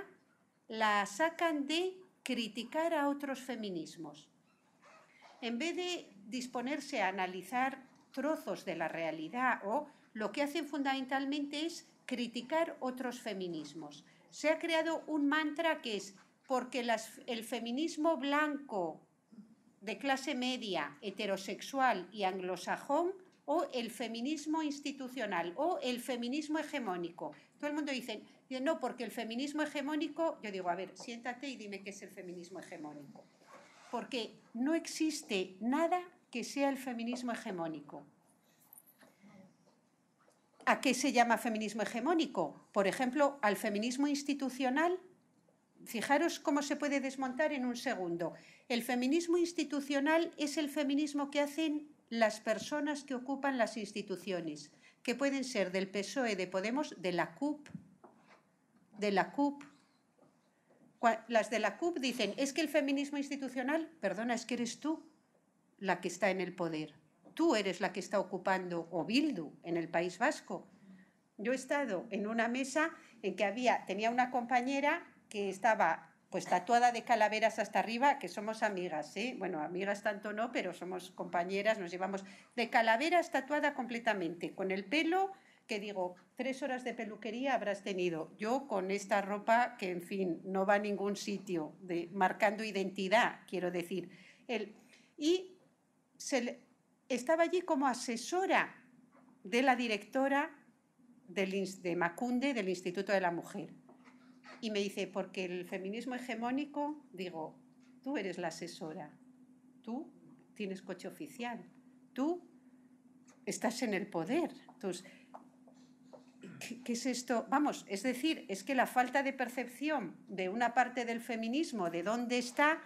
la sacan de criticar a otros feminismos. En vez de disponerse a analizar trozos de la realidad, lo que hacen fundamentalmente es criticar otros feminismos. Se ha creado un mantra que es porque el feminismo blanco de clase media, heterosexual y anglosajón, o el feminismo institucional, o el feminismo hegemónico. Todo el mundo dice, no, porque el feminismo hegemónico... Yo digo, siéntate y dime qué es el feminismo hegemónico. Porque no existe nada que sea el feminismo hegemónico. ¿A qué se llama feminismo hegemónico? Por ejemplo, al feminismo institucional. Fijaros cómo se puede desmontar en un segundo. El feminismo institucional es el feminismo que hacen las personas que ocupan las instituciones, que pueden ser del PSOE, de Podemos, de la CUP. Las de la CUP dicen, es que el feminismo institucional, perdona, es que eres tú la que está en el poder. Tú eres la que está ocupando, o Bildu, en el País Vasco. Yo he estado en una mesa en que tenía una compañera que estaba pues tatuada de calaveras hasta arriba, que somos amigas, ¿eh? Bueno, amigas tanto no, pero somos compañeras, nos llevamos de calaveras tatuada completamente, con el pelo, que digo, 3 horas de peluquería habrás tenido. Yo con esta ropa que, en fin, no va a ningún sitio, marcando identidad, quiero decir. Estaba allí como asesora de la directora de Emakunde, del Instituto de la Mujer. Y me dice, porque el feminismo hegemónico, digo, tú eres la asesora, tú tienes coche oficial, tú estás en el poder. Entonces, ¿qué es esto? Vamos, es decir, es que la falta de percepción de una parte del feminismo, de dónde está...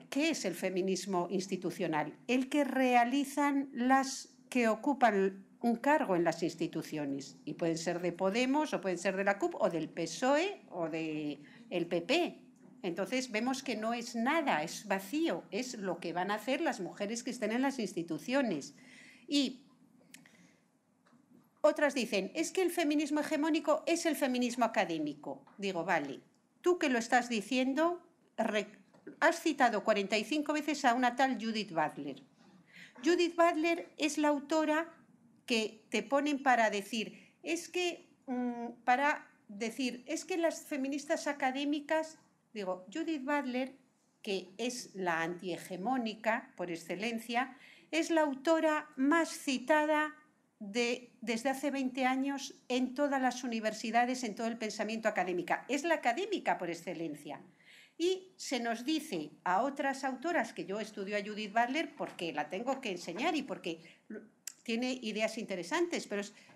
¿Qué es el feminismo institucional? El que realizan las que ocupan un cargo en las instituciones, y pueden ser de Podemos, o pueden ser de la CUP, o del PSOE, o del PP. Entonces vemos que no es nada, es vacío, es lo que van a hacer las mujeres que estén en las instituciones. Y otras dicen, es que el feminismo hegemónico es el feminismo académico. Digo, vale, tú que lo estás diciendo, has citado 45 veces a una tal Judith Butler. Judith Butler es la autora que te ponen para decir, es que las feministas académicas, digo, Judith Butler, que es la antihegemónica por excelencia, es la autora más citada desde hace 20 años en todas las universidades, en todo el pensamiento académico. Es la académica por excelencia. Y se nos dice a otras autoras, que yo estudio a Judith Butler porque la tengo que enseñar y porque tiene ideas interesantes,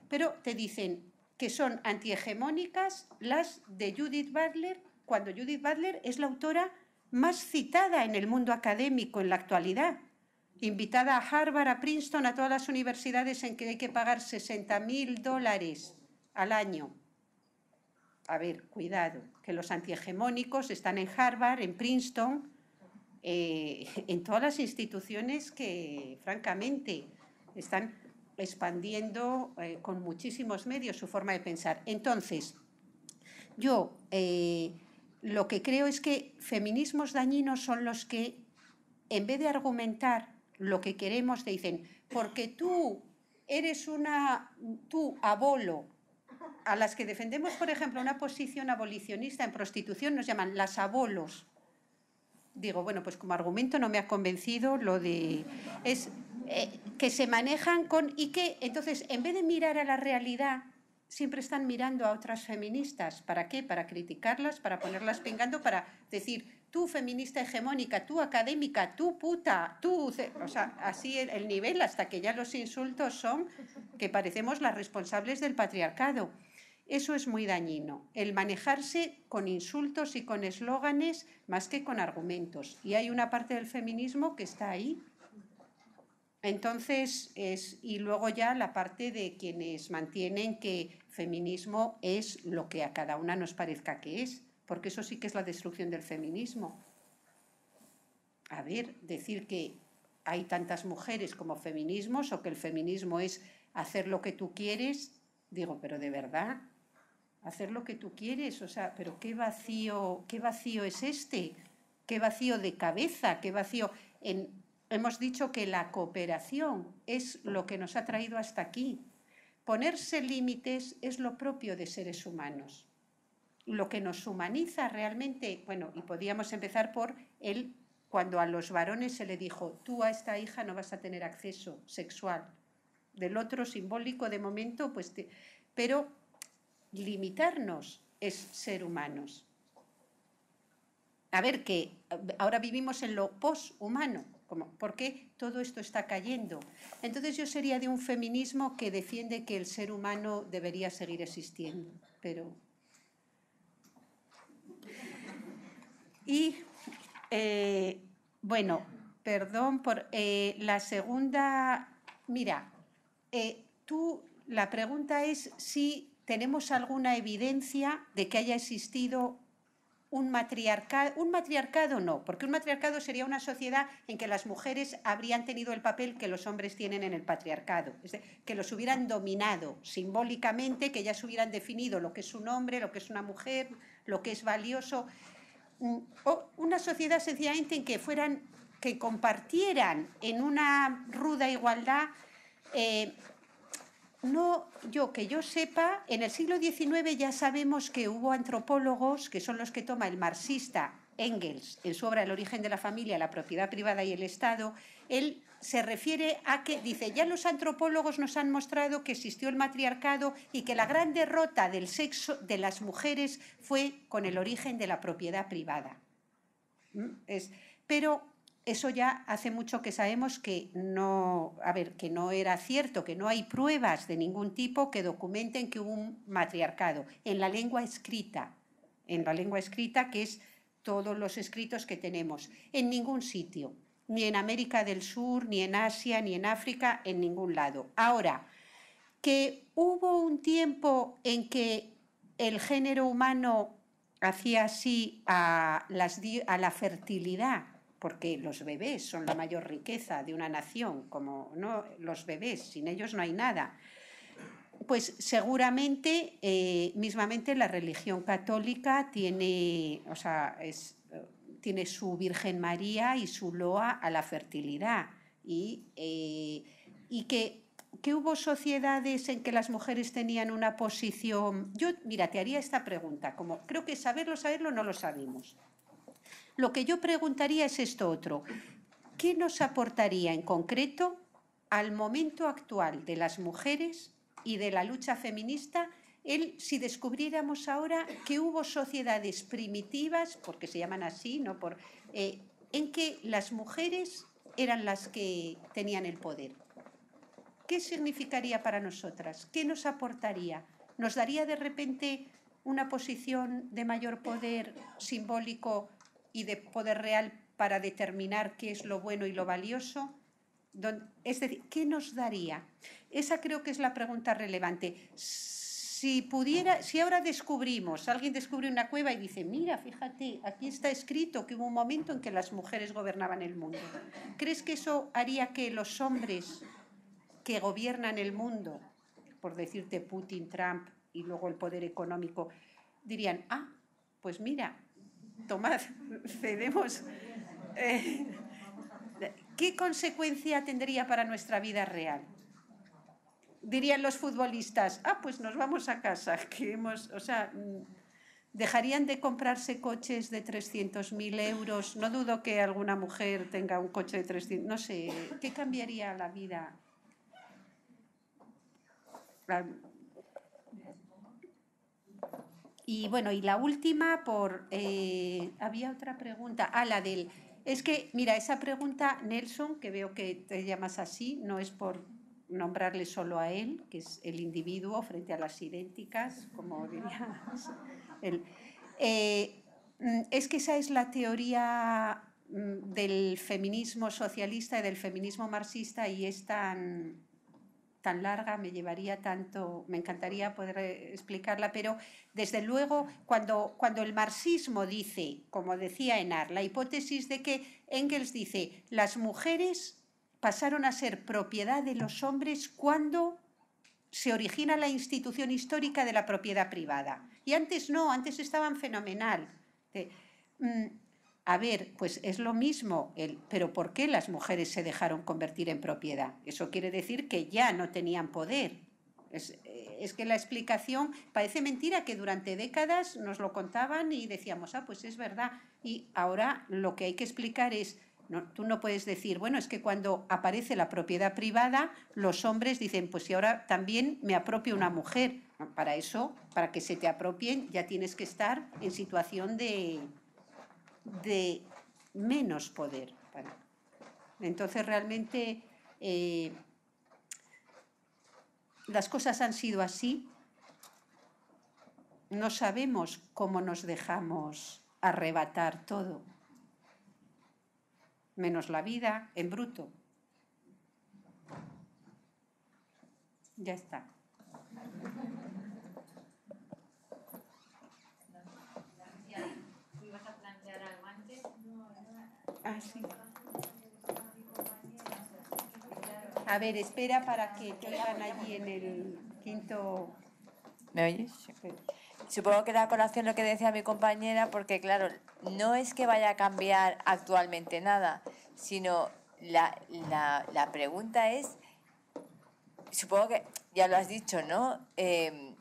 pero te dicen que son antihegemónicas las de Judith Butler, cuando Judith Butler es la autora más citada en el mundo académico en la actualidad, invitada a Harvard, a Princeton, a todas las universidades en que hay que pagar $60.000 al año. a ver, cuidado, que los antihegemónicos están en Harvard, en Princeton, en todas las instituciones que, francamente, están expandiendo con muchísimos medios su forma de pensar. Entonces, yo lo que creo es que feminismos dañinos son los que, en vez de argumentar lo que queremos, te dicen, porque tú eres tú abolo. A las que defendemos, por ejemplo, una posición abolicionista en prostitución nos llaman las abolos. Digo, bueno, pues como argumento no me ha convencido lo de... Es que se manejan con... Y que entonces, en vez de mirar a la realidad, siempre están mirando a otras feministas. ¿Para qué? Para criticarlas, para ponerlas pingando, para decir, tú feminista hegemónica, tú académica, tú puta, tú... O sea, así el nivel, hasta que ya los insultos son que parecemos las responsables del patriarcado. Eso es muy dañino, el manejarse con insultos y con eslóganes más que con argumentos. Y hay una parte del feminismo que está ahí. Entonces, y luego ya la parte de quienes mantienen que feminismo es lo que a cada una nos parezca que es, porque eso sí que es la destrucción del feminismo. A ver, decir que hay tantas mujeres como feminismos o que el feminismo es hacer lo que tú quieres, digo, pero de verdad, hacer lo que tú quieres, o sea, pero qué vacío es este, qué vacío de cabeza, qué vacío... Hemos dicho que la cooperación es lo que nos ha traído hasta aquí. Ponerse límites es lo propio de seres humanos. Lo que nos humaniza realmente, bueno, y podíamos empezar por cuando a los varones se le dijo, tú a esta hija no vas a tener acceso sexual. Del otro simbólico de momento, pues... Pero limitarnos es ser humanos. A ver, que ahora vivimos en lo poshumano. ¿Por qué todo esto está cayendo? Entonces yo sería de un feminismo que defiende que el ser humano debería seguir existiendo. Pero... Y, bueno, perdón por la segunda... Mira, la pregunta es si tenemos alguna evidencia de que haya existido un matriarcado no, porque un matriarcado sería una sociedad en que las mujeres habrían tenido el papel que los hombres tienen en el patriarcado, es decir, que los hubieran dominado simbólicamente, que ellas hubieran definido lo que es un hombre, lo que es una mujer, lo que es valioso. O una sociedad sencillamente en que compartieran en una ruda igualdad. Que yo sepa, en el siglo XIX ya sabemos que hubo antropólogos, que son los que toma el marxista Engels en su obra El origen de la familia, la propiedad privada y el Estado. Él se refiere a que, dice, ya los antropólogos nos han mostrado que existió el matriarcado y que la gran derrota del sexo de las mujeres fue con el origen de la propiedad privada. Pero eso ya hace mucho que sabemos que no era cierto, que no hay pruebas de ningún tipo que documenten que hubo un matriarcado en la lengua escrita, que es todos los escritos que tenemos, en ningún sitio, ni en América del Sur, ni en Asia, ni en África, en ningún lado. Ahora, que hubo un tiempo en que el género humano hacía así a la fertilidad, porque los bebés son la mayor riqueza de una nación, como no los bebés, sin ellos no hay nada. Pues seguramente, mismamente la religión católica tiene su Virgen María y su loa a la fertilidad. Y que hubo sociedades en que las mujeres tenían una posición... Mira, te haría esta pregunta, como creo que saberlo no lo sabemos. Lo que yo preguntaría es esto otro. ¿Qué nos aportaría en concreto al momento actual de las mujeres y de la lucha feminista si descubriéramos ahora que hubo sociedades primitivas, porque se llaman así, ¿no? En que las mujeres eran las que tenían el poder? ¿Qué significaría para nosotras? ¿Qué nos aportaría? ¿Nos daría de repente una posición de mayor poder simbólico y de poder real para determinar qué es lo bueno y lo valioso? Es decir, ¿qué nos daría? Esa creo que es la pregunta relevante. si ahora alguien descubre una cueva y dice, mira, fíjate, aquí está escrito que hubo un momento en que las mujeres gobernaban el mundo. ¿Crees que eso haría que los hombres que gobiernan el mundo, por decirte Putin, Trump y luego el poder económico, dirían, pues mira, tomad, cedemos? ¿Qué consecuencia tendría para nuestra vida real? Dirían los futbolistas, pues nos vamos a casa, dejarían de comprarse coches de 300.000 euros. No dudo que alguna mujer tenga un coche de 300, no sé, ¿qué cambiaría la vida? Y bueno, y la última, había otra pregunta, la del... Es que, mira, esa pregunta, Nelson, que veo que te llamas así, no es por nombrarle solo a él, que es el individuo frente a las idénticas, como dirías él. Es que esa es la teoría del feminismo socialista y del feminismo marxista, y es tan larga, me encantaría poder explicarla, pero desde luego cuando el marxismo dice, como decía Enar, la hipótesis de que Engels dice, las mujeres pasaron a ser propiedad de los hombres cuando se origina la institución histórica de la propiedad privada. Y antes no, antes estaban fenomenal. Pues es lo mismo, pero ¿por qué las mujeres se dejaron convertir en propiedad? Eso quiere decir que ya no tenían poder. Es que la explicación parece mentira, que durante décadas nos lo contaban y decíamos, pues es verdad. Y ahora lo que hay que explicar es, tú no puedes decir, bueno, es que cuando aparece la propiedad privada, los hombres dicen, pues si ahora también me apropio una mujer. Para eso, para que se te apropien, ya tienes que estar en situación de menos poder. Entonces, realmente, las cosas han sido así. No sabemos cómo nos dejamos arrebatar todo, menos la vida en bruto. Ya está. Sí. A ver, espera para que te oigan allí en el quinto... ¿Me oyes? Sí. Supongo que da colación lo que decía mi compañera, porque claro, no es que vaya a cambiar actualmente nada, sino la pregunta es, supongo que ya lo has dicho, ¿no? Que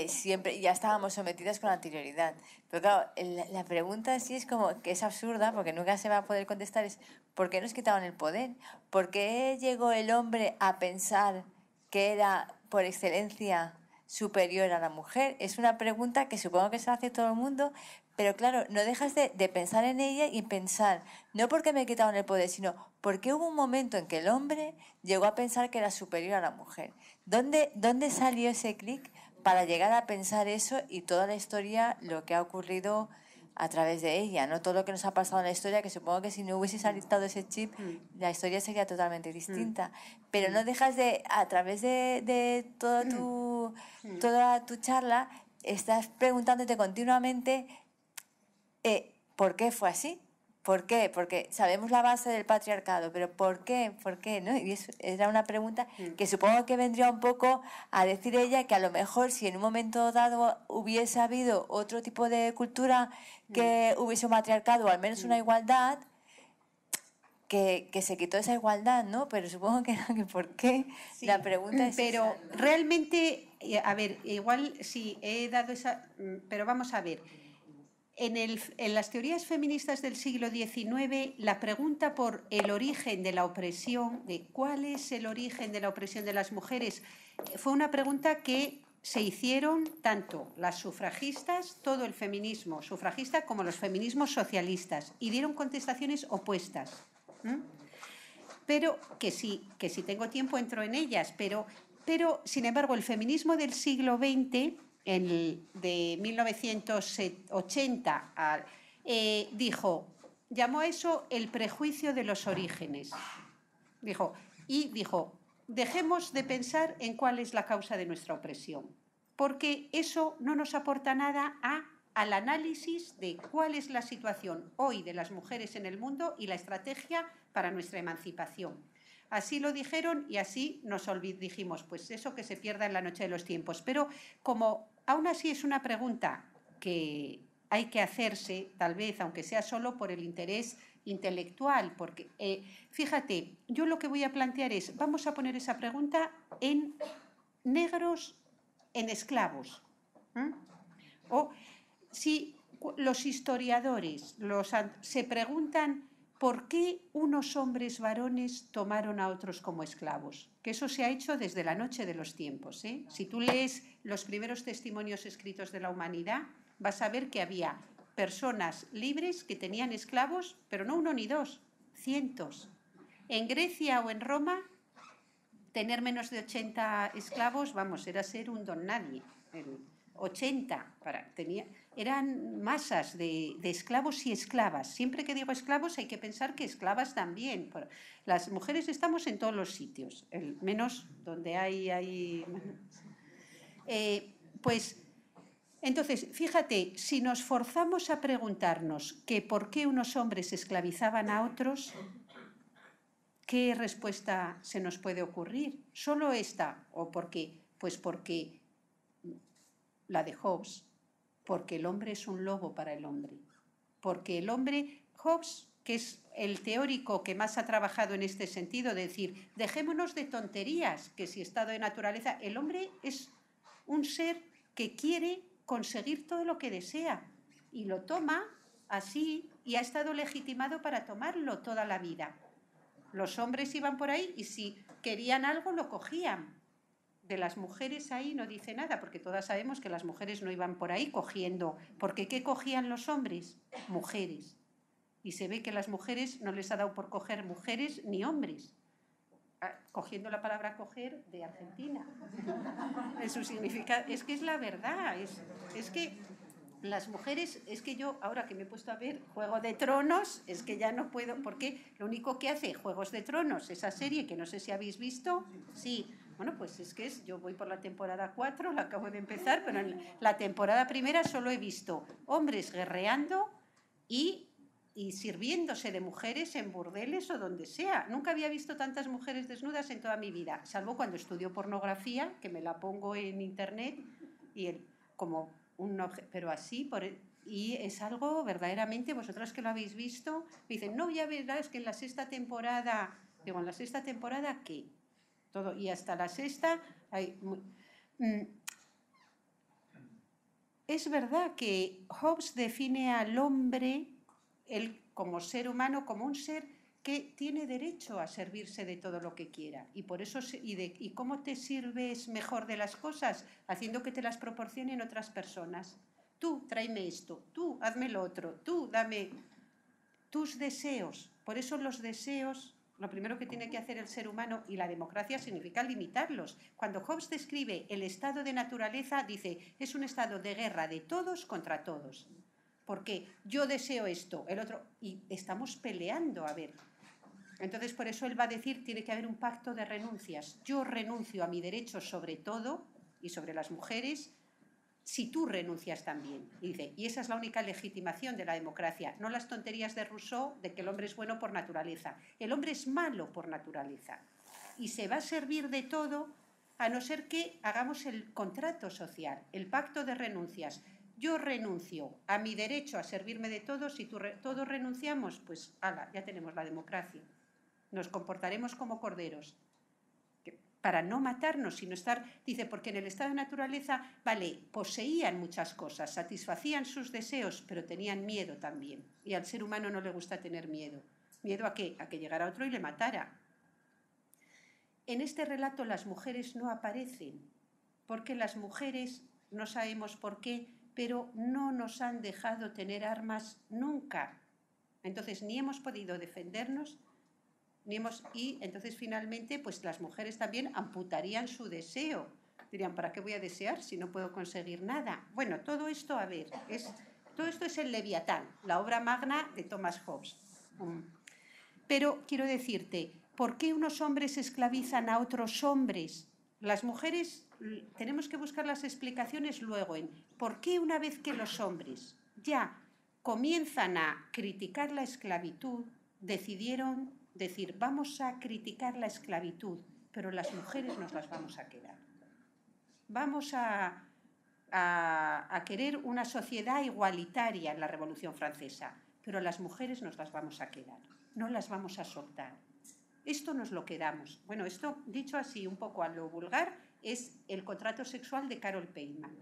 siempre ya estábamos sometidas con anterioridad. Pero claro, la pregunta sí es como que es absurda, porque nunca se va a poder contestar, es ¿por qué nos quitaron el poder? ¿Por qué llegó el hombre a pensar que era por excelencia superior a la mujer? Es una pregunta que supongo que se hace todo el mundo, pero claro, no dejas de pensar en ella y pensar, no porque me quitaron el poder, sino porque hubo un momento en que el hombre llegó a pensar que era superior a la mujer. ¿Dónde salió ese clic para llegar a pensar eso y toda la historia, lo que ha ocurrido a través de ella, ¿no? Todo lo que nos ha pasado en la historia, que supongo que si no hubiese salido ese chip, la historia sería totalmente distinta. Pero no dejas de, a través de toda tu charla, estás preguntándote continuamente ¿por qué fue así? ¿Por qué? Porque sabemos la base del patriarcado, pero ¿por qué? ¿Por qué? ¿No? Y eso era una pregunta que supongo que vendría un poco a decir ella que a lo mejor si en un momento dado hubiese habido otro tipo de cultura que hubiese un matriarcado o al menos una igualdad, que se quitó esa igualdad, ¿no? Pero supongo que ¿por qué? Sí, la pregunta es pero esa, ¿no? Realmente, a ver, igual sí he dado esa... Pero vamos a ver... En las teorías feministas del siglo XIX, la pregunta por el origen de la opresión, de cuál es el origen de la opresión de las mujeres, fue una pregunta que se hicieron tanto las sufragistas, todo el feminismo sufragista, como los feminismos socialistas, y dieron contestaciones opuestas. Pero que si tengo tiempo entro en ellas, pero sin embargo el feminismo del siglo XX, de 1980, llamó a eso el prejuicio de los orígenes. Dijo, dejemos de pensar en cuál es la causa de nuestra opresión, porque eso no nos aporta nada al análisis de cuál es la situación hoy de las mujeres en el mundo y la estrategia para nuestra emancipación. Así lo dijeron y así nos dijimos, pues eso que se pierda en la noche de los tiempos. Pero como aún así es una pregunta que hay que hacerse, tal vez, aunque sea solo por el interés intelectual, porque, fíjate, yo lo que voy a plantear es, vamos a poner esa pregunta en negros, en esclavos. O si los historiadores se preguntan por qué unos hombres varones tomaron a otros como esclavos, que eso se ha hecho desde la noche de los tiempos. Si tú lees los primeros testimonios escritos de la humanidad, vas a ver que había personas libres que tenían esclavos, pero no uno ni dos, cientos. En Grecia o en Roma, tener menos de 80 esclavos, vamos, era ser un don nadie. 80, eran masas de esclavos y esclavas. Siempre que digo esclavos hay que pensar que esclavas también. Las mujeres estamos en todos los sitios, menos donde hay pues entonces, fíjate, si nos forzamos a preguntarnos que por qué unos hombres esclavizaban a otros, ¿qué respuesta se nos puede ocurrir? Solo esta, ¿o por qué? Pues porque la de Hobbes, porque el hombre es un lobo para el hombre. Porque el hombre, Hobbes, que es el teórico que más ha trabajado en este sentido, de decir, dejémonos de tonterías, que si estado de naturaleza, el hombre es un ser que quiere conseguir todo lo que desea y lo toma así y ha estado legitimado para tomarlo toda la vida. Los hombres iban por ahí y si querían algo lo cogían. De las mujeres ahí no dice nada, porque todas sabemos que las mujeres no iban por ahí cogiendo. Porque ¿qué cogían los hombres? Mujeres. Y se ve que a las mujeres no les ha dado por coger mujeres ni hombres. Cogiendo la palabra coger de Argentina. Eso significa, es que es la verdad, es que las mujeres, es que yo ahora que me he puesto a ver Juego de Tronos, es que ya no puedo, porque lo único que hace Juegos de Tronos, esa serie que no sé si habéis visto, sí, bueno, pues es que yo voy por la temporada 4, la acabo de empezar, pero en la temporada primera solo he visto hombres guerreando y sirviéndose de mujeres en burdeles o donde sea. Nunca había visto tantas mujeres desnudas en toda mi vida, salvo cuando estudio pornografía, que me la pongo en internet, pero así, y es algo verdaderamente, vosotras que lo habéis visto, me dicen, no, ya verás que en la sexta temporada, digo, ¿en la sexta temporada qué? Todo, y hasta la sexta es verdad que Hobbes define al hombre como ser humano, como un ser que tiene derecho a servirse de todo lo que quiera. Y por eso, ¿y cómo te sirves mejor de las cosas? Haciendo que te las proporcionen otras personas. Tú, tráeme esto, tú, hazme lo otro, tú, dame tus deseos. Por eso los deseos, lo primero que tiene que hacer el ser humano, y la democracia significa limitarlos. Cuando Hobbes describe el estado de naturaleza, dice, es un estado de guerra de todos contra todos. Porque yo deseo esto, el otro, y estamos peleando, a ver. Entonces, por eso él va a decir, tiene que haber un pacto de renuncias. Yo renuncio a mi derecho sobre todo, y sobre las mujeres, si tú renuncias también. Y dice, y esa es la única legitimación de la democracia, no las tonterías de Rousseau de que el hombre es bueno por naturaleza. El hombre es malo por naturaleza. Y se va a servir de todo, a no ser que hagamos el contrato social, el pacto de renuncias. Yo renuncio a mi derecho a servirme de todos, si todos renunciamos, pues ala, ya tenemos la democracia. Nos comportaremos como corderos, para no matarnos, sino estar, dice, porque en el estado de naturaleza, vale, poseían muchas cosas, satisfacían sus deseos, pero tenían miedo también. Y al ser humano no le gusta tener miedo. ¿Miedo a qué? A que llegara otro y le matara. En este relato las mujeres no aparecen, porque las mujeres, no sabemos por qué, pero no nos han dejado tener armas nunca. Entonces, ni hemos podido defendernos, y entonces finalmente pues las mujeres también amputarían su deseo. Dirían, ¿para qué voy a desear si no puedo conseguir nada? Bueno, todo esto, a ver, todo esto es el Leviatán, la obra magna de Thomas Hobbes. Pero quiero decirte, ¿por qué unos hombres esclavizan a otros hombres? Las mujeres tenemos que buscar las explicaciones luego en por qué una vez que los hombres ya comienzan a criticar la esclavitud, decidieron decir, vamos a criticar la esclavitud, pero las mujeres nos las vamos a quedar. Vamos a querer una sociedad igualitaria en la Revolución Francesa, pero las mujeres nos las vamos a quedar, no las vamos a soltar. Esto nos lo quedamos. Bueno, esto, dicho así un poco a lo vulgar, es el contrato sexual de Carol Pateman.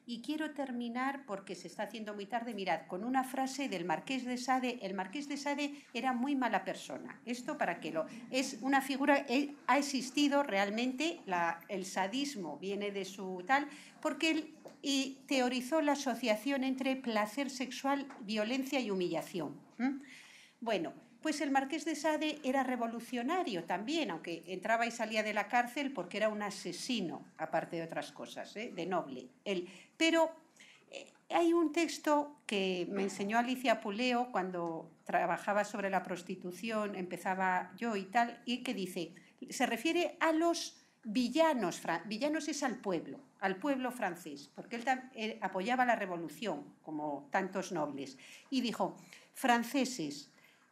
Y quiero terminar, porque se está haciendo muy tarde, mirad, con una frase del Marqués de Sade. El Marqués de Sade era muy mala persona. Esto para que lo... Es una figura... Ha existido realmente, el sadismo viene de su tal, porque él teorizó la asociación entre placer sexual, violencia y humillación. Bueno, pues el Marqués de Sade era revolucionario también, aunque entraba y salía de la cárcel porque era un asesino, aparte de otras cosas, de noble. Pero hay un texto que me enseñó Alicia Puleo cuando trabajaba sobre la prostitución, empezaba yo y tal, y que dice, se refiere a los villanos, villanos es al pueblo francés, porque él apoyaba la revolución, como tantos nobles, y dijo, franceses,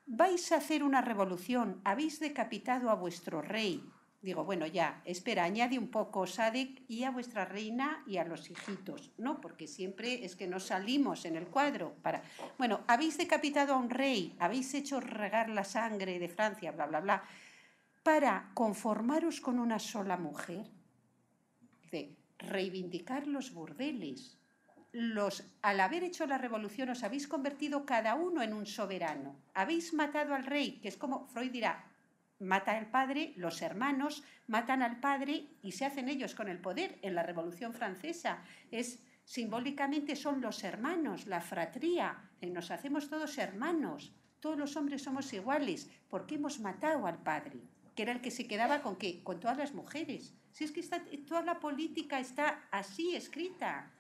vais a hacer una revolución, habéis decapitado a vuestro rey. Digo, bueno, ya, espera, añade un poco, Sadek, y a vuestra reina y a los hijitos, ¿no? Porque siempre es que no salimos en el cuadro. Bueno, habéis decapitado a un rey, habéis hecho regar la sangre de Francia, bla, bla, bla, para conformaros con una sola mujer. Dice, reivindicar los burdeles. Al haber hecho la revolución os habéis convertido cada uno en un soberano. Habéis matado al rey, que es como Freud dirá, mata al padre, los hermanos matan al padre y se hacen ellos con el poder. En la Revolución Francesa simbólicamente son los hermanos, la fratría, nos hacemos todos hermanos, todos los hombres somos iguales, porque hemos matado al padre, que era el que se quedaba con ¿qué? Con todas las mujeres. Si es que toda la política está así escrita.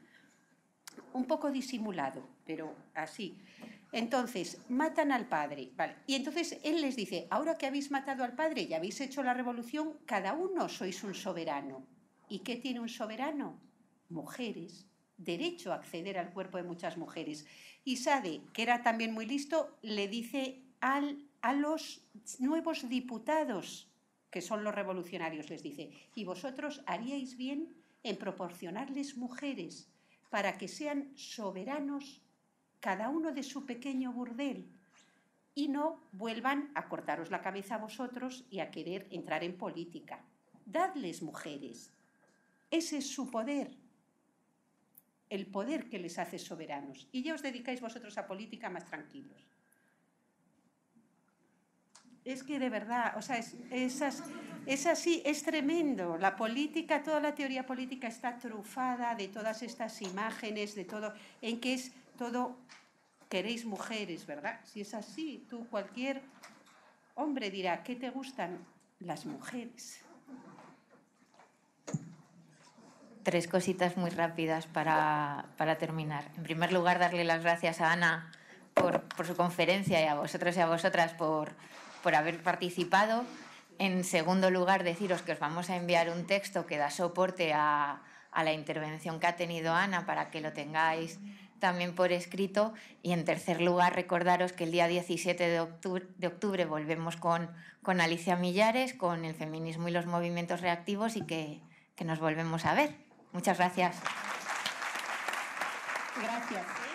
Un poco disimulado, pero así. Entonces, matan al padre, ¿vale? Y entonces él les dice, ahora que habéis matado al padre y habéis hecho la revolución, cada uno sois un soberano. ¿Y qué tiene un soberano? Mujeres, derecho a acceder al cuerpo de muchas mujeres. Y Sade, que era también muy listo, le dice a los nuevos diputados, que son los revolucionarios, les dice, y vosotros haríais bien en proporcionarles mujeres, para que sean soberanos cada uno de su pequeño burdel y no vuelvan a cortaros la cabeza a vosotros y a querer entrar en política. Dadles mujeres. Ese es su poder, el poder que les hace soberanos. Y ya os dedicáis vosotros a política más tranquilos. Es que de verdad, o sea, es así, es tremendo. La política, toda la teoría política está trufada de todas estas imágenes, de todo, en que es todo, queréis mujeres, ¿verdad? Si es así, cualquier hombre dirá, ¿qué te gustan? Las mujeres. 3 cositas muy rápidas para terminar. En primer lugar, darle las gracias a Ana por su conferencia y a vosotros y a vosotras por haber participado. En segundo lugar, deciros que os vamos a enviar un texto que da soporte a la intervención que ha tenido Ana para que lo tengáis también por escrito. Y en tercer lugar, recordaros que el día 17 de octubre volvemos con Alicia Millares, con el feminismo y los movimientos reactivos y que nos volvemos a ver. Muchas gracias. Gracias.